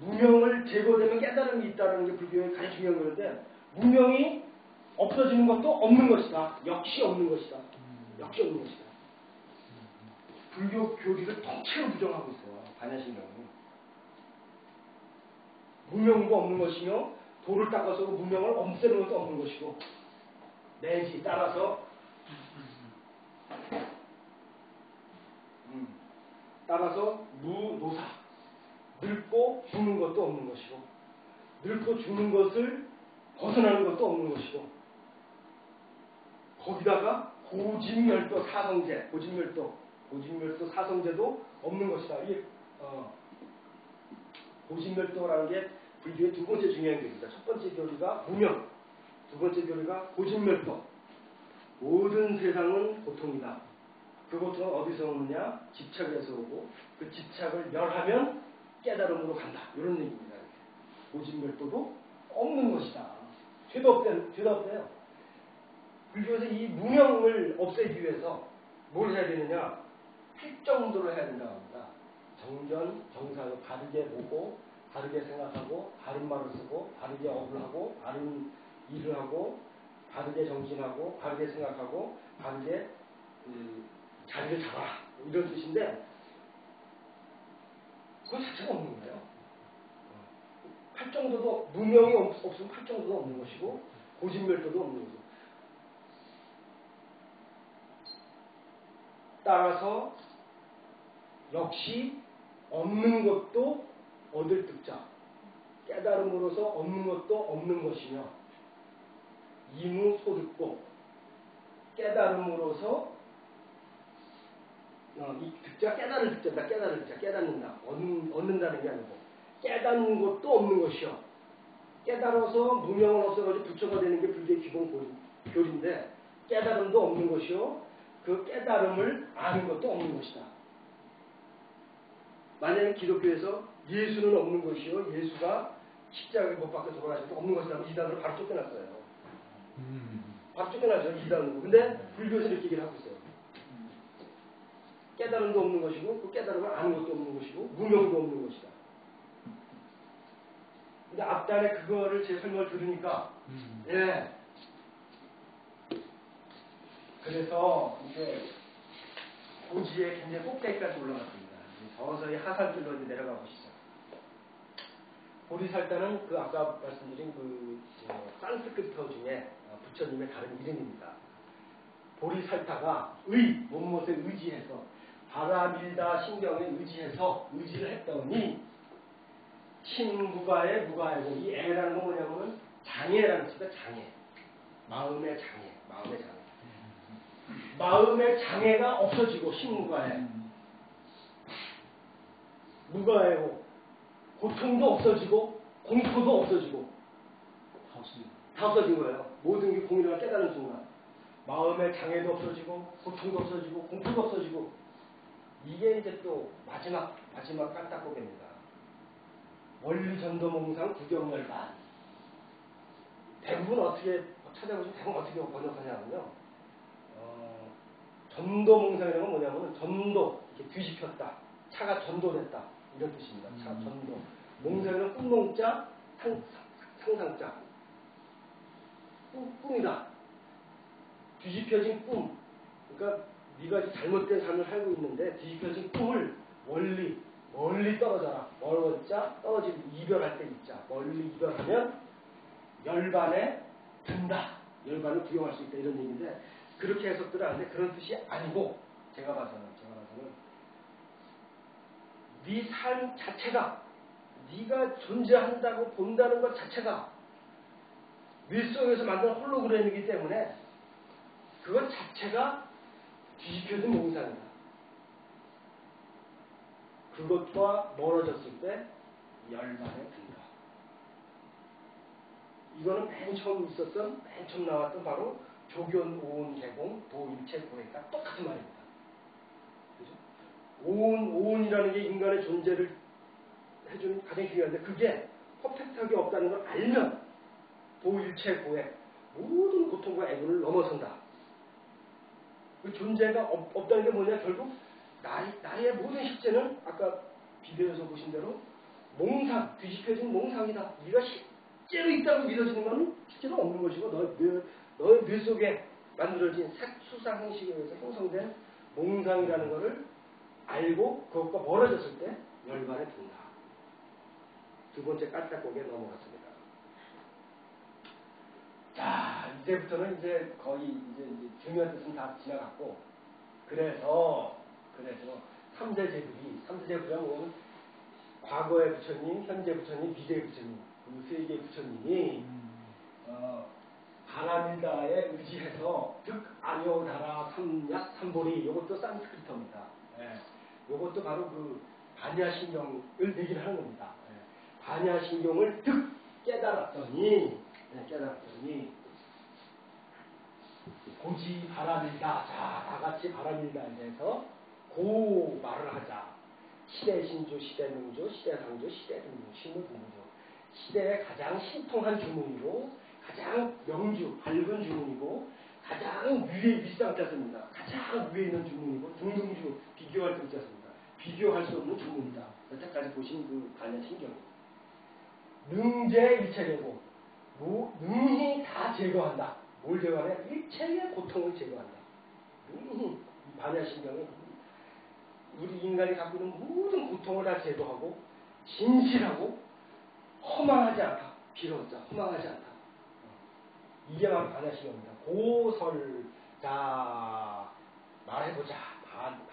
무명을 제거되면 깨달음이 있다는 게 불교의 가장 중요한 건데 무명이 없어지는 것도 없는 것이다. 역시 없는 것이다. 역시 없는 것이다. 불교 교리를 통째로 부정하고 있어요. 반야신경은. 무명도 없는 것이며 돌을 닦아서 무명을 없애는 것도 없는 것이고 내지 따라서 무노사 늙고 죽는 것도 없는 것이고 늙고 죽는 것을 벗어나는 것도 없는 것이고 거기다가 고진멸도 사성제 고진멸도 사성제도 없는 것이다. 이게 고진멸도라는 게 불교의 두 번째 중요한 교리입니다. 첫 번째 교리가 무명, 두 번째 교리가 고진멸도. 모든 세상은 고통이다. 그 고통은 어디서 오느냐? 집착에서 오고 그 집착을 멸하면 깨달음으로 간다. 이런 얘기입니다. 고진멸도도 없는 것이다. 죄도 없대요. 불교에서 이 무명을 없애기 위해서 뭘 해야 되느냐? 8정도를 해야 된다고 합니다. 정견, 정사로 바르게 보고 바르게 생각하고 바른 말을 쓰고 바르게 업을 하고 바른 일을 하고 바르게 정신하고 바르게 생각하고 바르게 자리를 잡아라 이런 뜻인데 그거 자체가 없는 거예요. 8정도도 무명이 없으면 8정도도 없는 것이고 고진멸도도 없는 거죠. 따라서 역시 없는 것도 얻을 득자 깨달음으로서 얻는 것도 없는 것이며 이무소득고 깨달음으로서 이 듣자 깨달을 듣자다 깨달을 듣자 깨닫는다 얻는다는 게 아니고 깨닫는 것도 없는 것이요 깨달아서 무명을 없애가지고 부처가 되는 게 불교의 기본 교리인데 깨달음도 없는 것이요 그 깨달음을 아는 것도 없는 것이다. 만약에 기독교에서 예수는 없는 것이요 예수가 십자가에 못 박혀 돌아가셔도 없는 것이라면 이단으로 바로 쫓겨났어요. 바로 쫓겨나죠 이단으로. 근데 불교에서 이렇게 얘기를 하고 있어요. 깨달음도 없는 것이고 그 깨달음을 아는 것도 없는 것이고 무명도 없는 것이다. 근데 앞단에 그거를 제 설명을 들으니까 예. 그래서 이제 고지에 굉장히 꼭대기까지 올라갔습니다. 서서히 하산길로 이제 내려가 보시죠. 보리살타는 그 아까 말씀드린 그 산스크리트 중에 부처님의 다른 이름입니다. 보리살타가 몸못에 의지해서 바라밀다 신경에 의지를 했더니 신무가의 무가이고 이 애라는 건 뭐냐면 장애라는 뜻입니다. 장애. 마음의 장애. 마음의 장애가 없어지고 신무가에 무가에고 고통도 없어지고 공포도 없어지고 다 없어진 거예요. 모든 게 공이라고 깨달은 순간 마음의 장애도 없어지고 고통도 없어지고 공포도 없어지고 이게 이제 또 마지막 깐딱고개입니다. 원리전도몽상 구경열반 대부분 어떻게 찾아보시면 대부분 어떻게 번역하냐면요. 전도몽상이라는 건 뭐냐면 전도 이렇게 뒤집혔다. 차가 전도됐다. 이런 뜻입니다. 차 전도. 몽상이는 꿈몽자 상상자. 꿈이다. 뒤집혀진 꿈. 그러니까 네가 잘못된 삶을 살고 있는데 뒤집혀진 꿈을 멀리 떨어져라. 멀어자 떨어지고 이별할 때 있자. 멀리 이별하면 열반에 든다. 열반을 구경할 수 있다. 이런 얘기인데 그렇게 해석들을 하는데 그런 뜻이 아니고 제가 봐서는 네 삶 자체가 네가 존재한다고 본다는 것 자체가 밀속에서 만든 홀로그램이기 때문에 그것 자체가 뒤집혀진 몽상이다. 그것과 멀어졌을 때 열반에 든다. 이거는 맨 처음 나왔던 바로 조견 오온 개공 도일체 고해가 똑같은 말입니다. 그죠? 오온이라는 게 인간의 존재를 해주는 가장 중요한데 그게 퍼펙트하게 없다는 걸 알면 도일체 고해 모든 고통과 애군을 넘어선다. 그 존재가 없다는 게 뭐냐 결국 나의 모든 실제는 아까 비디오에서 보신 대로 몽상, 뒤집혀진 몽상이다. 네가 실제로 있다고 믿어지는 건 실제로 없는 것이고 너의 뇌 속에 만들어진 색수상 형식에 의해서 형성된 몽상이라는 것을 알고 그것과 멀어졌을 때 열반에 든다. 두 번째 깔딱고개 넘어갔습니다. 자, 이제부터는 이제 거의 이제 중요한 뜻은 다 지나갔고 그래서 삼세제불이라는 건 과거의 부처님, 현재 부처님, 미래의 부처님 그 세 개의 부처님이 바라밀다에 의지해서 득아뇨다라 삼약 삼보리 이것도 산스크리트입니다. 이것도 바로 그 반야신경을 얘기를 하는 겁니다. 반야신경을 깨달았더니 고지 바라밀다. 자, 다같이 바라밀다에 대해서 고 말을 하자. 시대신조, 시대명조, 시대상조, 시대등조, 신무등조. 시대의 가장 신통한 주문이고 가장 명주, 밝은 주문이고 가장 위에 윗상자습니다. 가장 위에 있는 주문이고 등등주, 비교할 때 있습니다. 비교할 수 없는 주문이다. 여태까지 보신 그 반야신경. 능제 일체되고 능히 다 제거한다. 뭘 제거하냐? 일체의 고통을 제거한다. 능히 반야신경이 우리 인간이 갖고 있는 모든 고통을 다 제거하고 진실하고 허망하지 않다. 비로자 허망하지 않다. 이게 바로 반야신경입니다. 고설자 말해보자.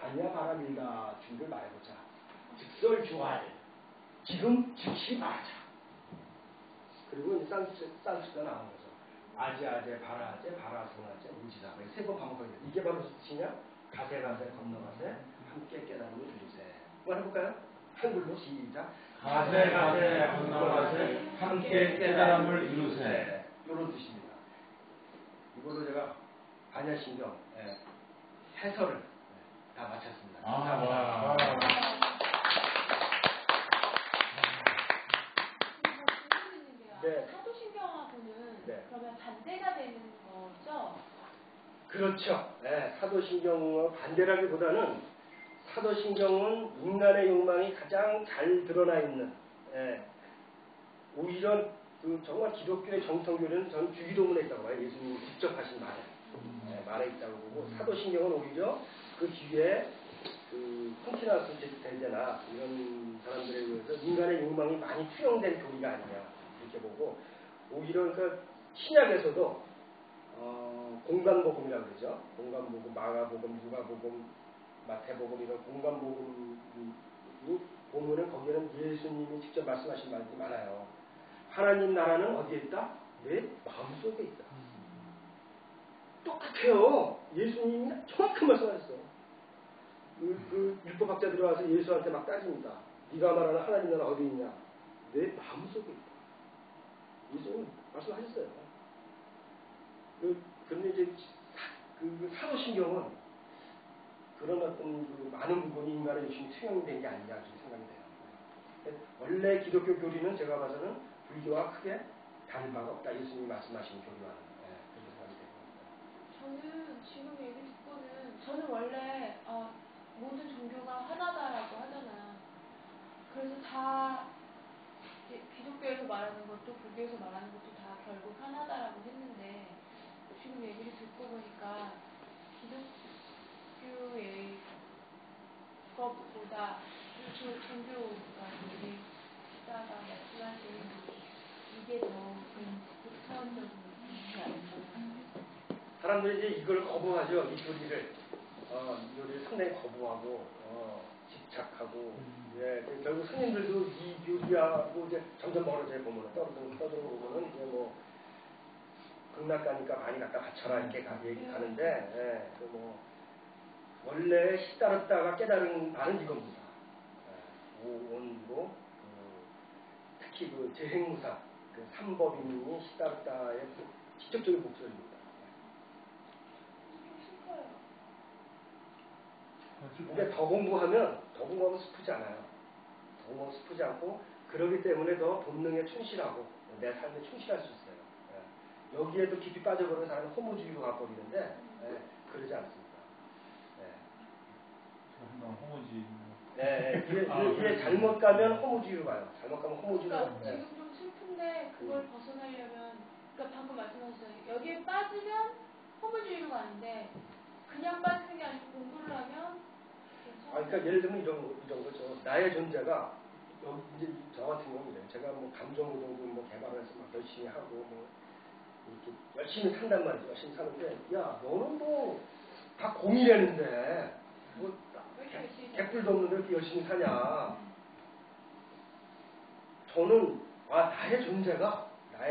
반야 바라밀다 주를 말해보자. 즉설주할 지금 즉시 말하자. 그리고 이제 산스가 나온 거죠. 아제, 바라제, 바라성아제, 우지사. 세 번 반복하게 돼. 이게 바로 무슨 뜻이냐? 가세, 건너가세, 함께 깨달음을 이루세. 한번 해볼까요? 한글로 시작. 가세, 건너가세, 함께 깨달음을 이루세. 이런 뜻입니다. 이걸로 제가 반야신경 해설을 다 마쳤습니다. 감사합니다. 네. 사도신경하고는 네. 그러면 반대가 되는 거죠? 그렇죠. 네, 사도신경과 반대라기보다는 사도신경은 인간의 욕망이 가장 잘 드러나 있는 오히려 정말 기독교의 정통교리는 전 주기도문에 있다고 봐요. 예수님이 직접 하신 말에 있다고 보고 사도신경은 오히려 그 뒤에 콘티나스 대제나 이런 사람들에 의해서 인간의 욕망이 많이 투영된 교리가 아니냐 이렇게 보고 오히려 그러니까 신약에서도 공간복음이라고 그러죠. 공간복음, 마가복음, 누가복음, 마태복음 이런 공간복음이 보면은 거기에는 예수님이 직접 말씀하신 말들이 많아요. 하나님 나라는 어디에 있다? 내 마음속에 있다. 똑같아요. 예수님이 정확한 말씀하셨어요. 그 율법학자들이 와서 예수한테 막 따집니다. 네가 말하는 하나님 나라 어디 있냐? 내 마음속에 있다. 예수님 말씀하셨어요. 그런데 이제 그 사도신경은 그런 어떤 많은 부분이 인간의 욕심이 투영된 게 아니냐 이렇게 생각이 돼요. 원래 기독교 교리는 제가 봐서는 불교와 크게 다른 바가 없다. 예수님이 말씀하신 교리와는 그렇게 생각이 됩니다. 저는 지금 얘기 듣고는 저는 원래 모든 종교가 하나다라고 하잖아요. 그래서 다 기독교에서 말하는 것도 불교에서 말하는 것도 다 결국 하나다라고 했는데 지금 얘기를 듣고 보니까 기독교의 것보다 종교가 우리가 말씀하신 이게 더 극단적인 게 아닌가. 사람들이 이제 이걸 거부하죠. 이 교리를 상당히 거부하고 집착하고 결국 스님들도 이 교리하고 이제 점점 멀어져 보면은 떠들어 보면은 이제 뭐 극락가니까 많이 갖다 바쳐라 이렇게 얘기하는데 원래 시다르다가 깨달은 바는 이겁니다. 오온으로 특히 그 재행무사 그 삼법인이 시다르다의 직접적인 목소리입니다. 근데 더 공부하면 슬프지 않아요. 더 공부하면 슬프지 않고 그러기 때문에 더 본능에 충실하고 내 삶에 충실할 수 있어요. 여기에도 깊이 빠져버리는 사람은 허무주의로 가버리는데 그러지 않습니다. 이게 잘못 가면 허무주의로 가요. 잘못 가면 허무주의로 가요. 지금 좀 슬픈데 그걸 벗어나려면 그러니까 방금 말씀하셨잖아요. 여기에 빠지면 허무주의로 가는데 그냥 빠지는 게 아니고 공부를 하면 그러니까 예를 들면 이런 거죠. 나의 존재가 이제 저 같은 경우는 제가 뭐 감정노동도 뭐 개발해서 막 열심히 하고 뭐 이렇게 열심히 산단 말이죠. 열심히 사는데 야 너는 뭐 다 공이라는데 뭐 개뿔도 없는데 이렇게 열심히 사냐. 저는 나의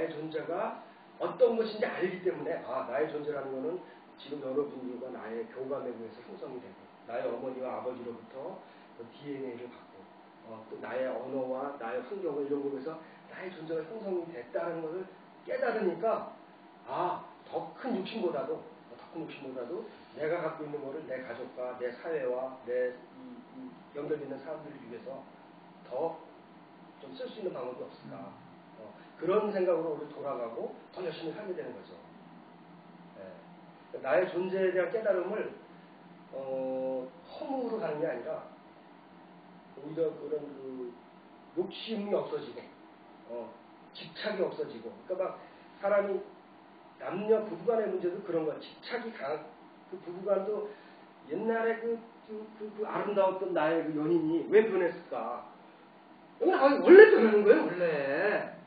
존재가 어떤 것인지 알기 때문에 나의 존재라는 거는 지금 여러분들과 나의 교감에 의해서 형성이 되고 나의 어머니와 아버지로부터 DNA를 받고 또 나의 언어와 나의 환경과 이런 거에서 나의 존재가 형성이 됐다는 것을 깨달으니까 더 큰 욕심보다도 내가 갖고 있는 거를 내 가족과 내 사회와 내 연결되는 사람들을 위해서 더 좀 쓸 수 있는 방법이 없을까. 그런 생각으로 우리 돌아가고 더 열심히 살게 되는 거죠. 나의 존재에 대한 깨달음을 허무로 가는 게 아니라 오히려 그런 그 욕심이 없어지고 집착이 없어지고 그러니까 막 사람이 남녀 부부간의 문제도 그런 거야. 집착이 강한 그 부부간도 옛날에 그 아름다웠던 나의 그 연인이 왜 변했을까? 원래 변하는 거예요.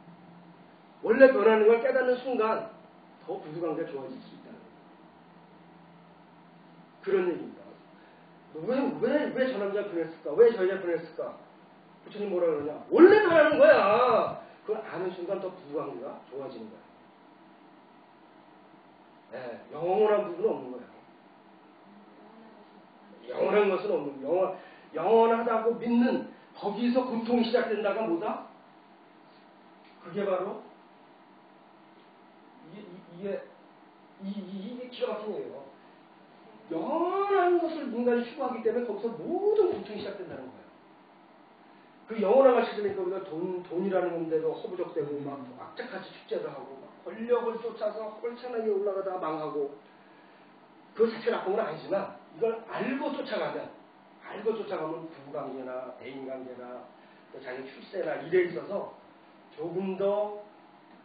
원래 변하는 걸 깨닫는 순간 더 부부관계가 좋아질 수 있다는 거예요. 그런 얘기입니다. 왜 저 남자가 변했을까? 왜 저 여자가 변했을까? 부처님 뭐라 그러냐? 원래 변하는 거야. 그걸 안 가는 순간 더 부부관계가 좋아지는 거예요. 네, 영원한 부분은 없는 거예요. 영원한 것은 없는 거예요. 영원하다고 믿는 거기서 고통이 시작된다가 뭐다? 그게 바로 이게 기가 막힌 거예요. 영원한 것을 인간이 추구하기 때문에 거기서 모든 고통이 시작된다는 거예요. 그 영원한 것을 찾으니까 우리가 돈이라는 건데도 허부적대고 막 악착같이 축제도 하고 막 권력을 쫓아서 헐창하게 올라가다가 망하고 그 자체가 나쁜 건 아니지만 이걸 알고 쫓아가면 부부관계나 대인관계나 또 자기 출세나 일에 있어서 조금 더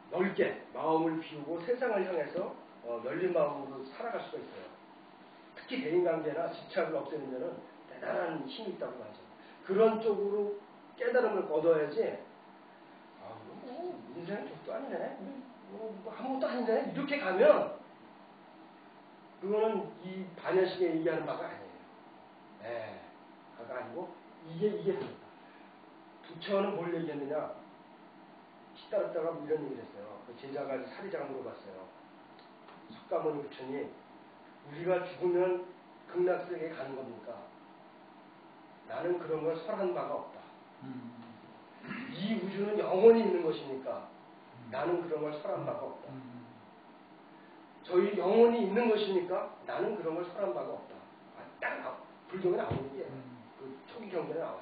넓게 마음을 비우고 세상을 향해서 열린 마음으로 살아갈 수가 있어요. 특히 대인관계나 집착을 없애는 데는 대단한 힘이 있다고 하죠. 그런 쪽으로 깨달음을 얻어야지 인생은 족도 아니네 아무것도 아닌데 이렇게 가면 그거는 이 반야심에 얘기하는 바가 아니에요. 네, 바가 아니고 이게 부처는 뭘 얘기했느냐 따랐다가 뭐 이런 얘기를 했어요. 그 제자가 사리자가 물어봤어요. 석가모니 부처님, 우리가 죽으면 극락세계에 가는 겁니까? 나는 그런 걸 설한 바가 없다. 이 우주는 영원히 있는 것이니까 나는 그런 걸 설한 바가 없다. 저희 영원히 있는 것이니까 나는 그런 걸 설한 바가 없다. 딱 불경에 나오는 게 그 초기 경전에 나와요.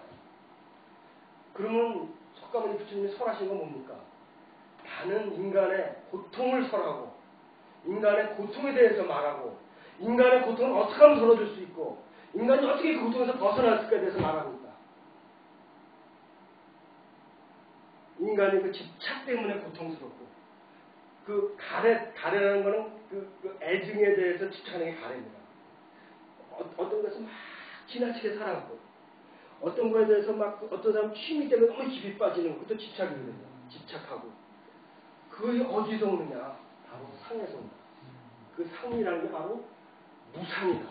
그러면 석가모니 부처님이 설하신 건 뭡니까? 나는 인간의 고통을 설하고 인간의 고통에 대해서 말하고 인간의 고통을 어떻게 하면 덜어줄 수 있고 인간이 어떻게 그 고통에서 벗어날 수까에 대해서 말하고 있다. 인간이 그 집착 때문에 고통스럽고 그 가래라는 거는 그 애증에 대해서 집착하는 게 가래입니다. 어떤 것을 막 지나치게 사랑하고 어떤 거에 대해서 막 어떤 사람 취미 때문에 너무 깊이 빠지는 것도 집착이거든요. 집착하고 그게 어디서 오느냐? 바로 상에서 온다. 그 상이라는 게 바로 무상이다.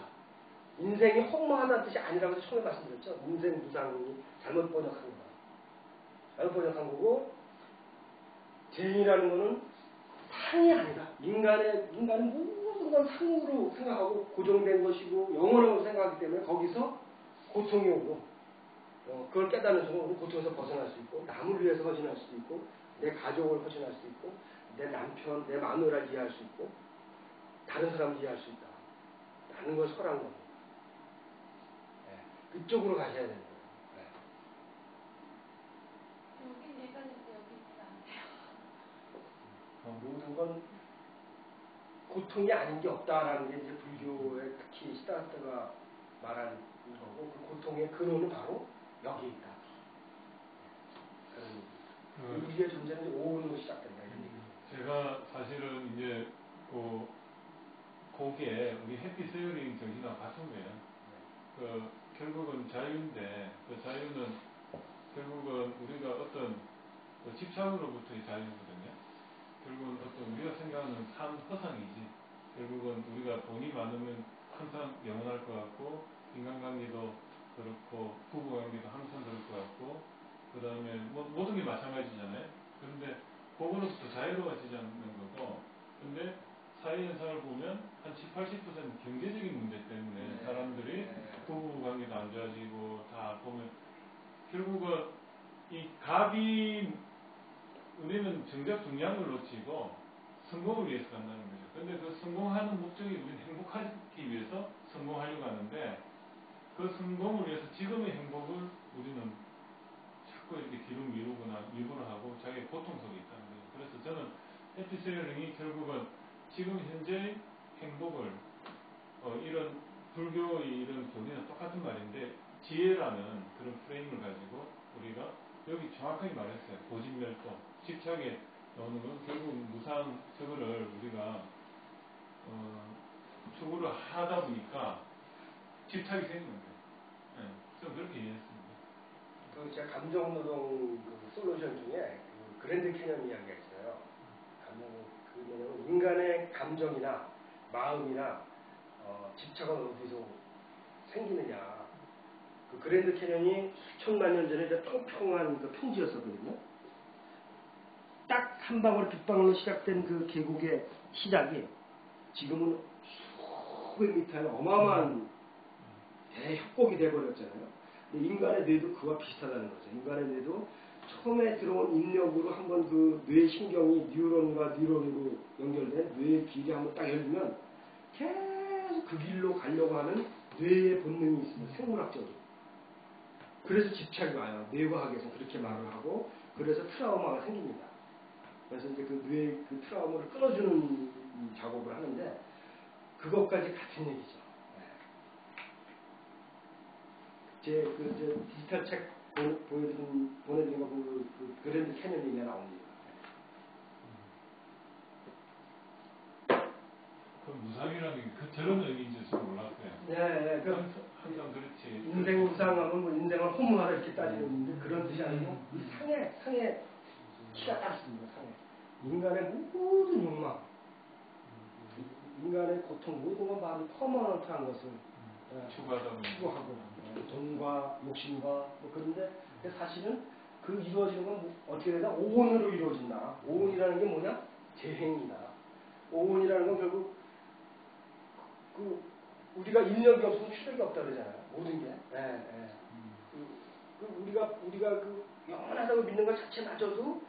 인생이 허무하다는 뜻이 아니라고 처음에 말씀드렸죠. 인생 무상이 잘못 번역한 거다. 잘못 번역한 거고 죄인이라는 거는 상이 아니다. 인간은 모든 건 상으로 생각하고 고정된 것이고 영원한 것으로 생각하기 때문에 거기서 고통이 오고 그걸 깨닫는 순간 우리는 고통에서 벗어날 수 있고 남을 위해서 헌신할 수도 있고 내 가족을 헌신할 수 있고 내 남편, 내 마누라를 이해할 수 있고 다른 사람을 이해할 수 있다. 라는 걸 설한 겁니다. 네. 그쪽으로 가셔야 되는 거예요. 네. 여긴 예전인데 여기 있지 않대요. 모든 건 고통이 아닌 게 없다라는 게 이제 불교의 특히 시다르타가 말한 거고 그 고통의 근원은 바로 여기 있다. 우리의 존재는 오온으로 시작된다. 이런 얘기. 제가 사실은 이제 거기에 우리 해피 세어링 정신하고 같은 거예요. 그 결국은 자유인데 그 자유는 결국은 우리가 어떤 집착으로부터의 자유거든요. 결국은 어떤 우리가 생각하는 삶 허상이지. 결국은 우리가 돈이 많으면 항상 영원할 것 같고 인간관계도 그렇고 부부관계도 항상 그럴 것 같고 그 다음에 모든 게 마찬가지잖아요. 그런데 그거로부터 자유로워지지 않는 거고 근데 사회현상을 보면 한 70~80% 경제적인 문제 때문에 사람들이 부부관계도 안 좋아지고 다 보면 결국은 이 갑이 우리는 정작 중요한 걸 놓치고 성공을 위해서 간다는 거죠. 근데 그 성공하는 목적이 우리는 행복하기 위해서 성공하려고 하는데 그 성공을 위해서 지금의 행복을 우리는 자꾸 이렇게 뒤로 미루거나 미루거나 하고 자기의 고통 속에 있다는 거예요. 그래서 저는 해피세어링이 결국은 지금 현재 행복을 이런 불교의 이런 교리는 똑같은 말인데 지혜라는 그런 프레임을 가지고 우리가 여기 정확하게 말했어요. 고집멸도 집착에 나오는 건 결국 무상 저거를 우리가 추구를 하다 보니까 집착이 생기는 거예요. 네, 좀 그렇게 이해했습니다. 그 제가 감정노동 그 솔루션 중에 그 그랜드 캐년 이야기가 있어요. 그 뭐냐면 인간의 감정이나 마음이나 집착은 어디서 생기느냐. 그 그랜드 캐년이 수천만 년 전에 평평한 그 평지였었거든요. 딱 한 방울 빗방울로 시작된 그 계곡의 시작이 지금은 수백 미터의 어마어마한 대협곡이 돼버렸잖아요. 근데 인간의 뇌도 그와 비슷하다는 거죠. 인간의 뇌도 처음에 들어온 입력으로 한번 그 뇌 신경이 뉴런과 뉴런으로 연결된 뇌의 길이 한번 딱 열리면 계속 그 길로 가려고 하는 뇌의 본능이 있습니다. 생물학적으로. 그래서 집착이 와요. 뇌과학에서 그렇게 말을 하고 그래서 트라우마가 생깁니다. 그래서 이제 그 뇌의 그 트라우마를 끊어주는 이 작업을 하는데 그것까지 같은 얘기죠. 제 디지털 책 보내드린 거 그 그랜드 캐년 얘기가 나옵니다. 그 무상이라는 게 저런 의미인지 잘 몰랐어요. 네, 항상 그렇지. 인생 무상하면 뭐 인생을 허무하라 이렇게 따지는 그런 뜻이 아니고 이 상에 키가 딱 있습니다. 상에 인간의 모든 욕망, 인간의 고통 모든 건 바로 퍼머넌트한 것을 추구하고 돈과 욕심과 뭐 그런데 사실은 그 이루어지는 건 뭐 어떻게 되나 오온으로 이루어진다. 오온이라는 게 뭐냐? 재행이다. 오온이라는 건 결국 그 우리가 인력이 없으면 추력이 없다 그러잖아요. 모든 게. 우리가 그 영원하다고 믿는 것 자체마저도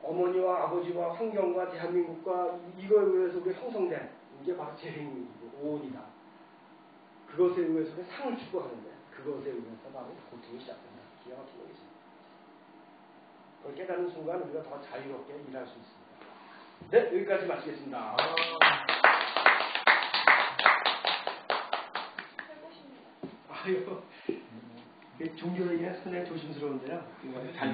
어머니와 아버지와 환경과 대한민국과 이거에 의해서 우리가 형성된 이게 바로 재행이고 오온이다. 그것에 의해서 상을 추구하는데 그것에 의해서 바로 고통이 시작된다. 기가 막힌 거겠죠. 그걸 깨닫는 순간 우리가 더 자유롭게 일할 수 있습니다. 네, 여기까지 마치겠습니다. 아유, 종교 얘기는 상당히 조심스러운데요. 잘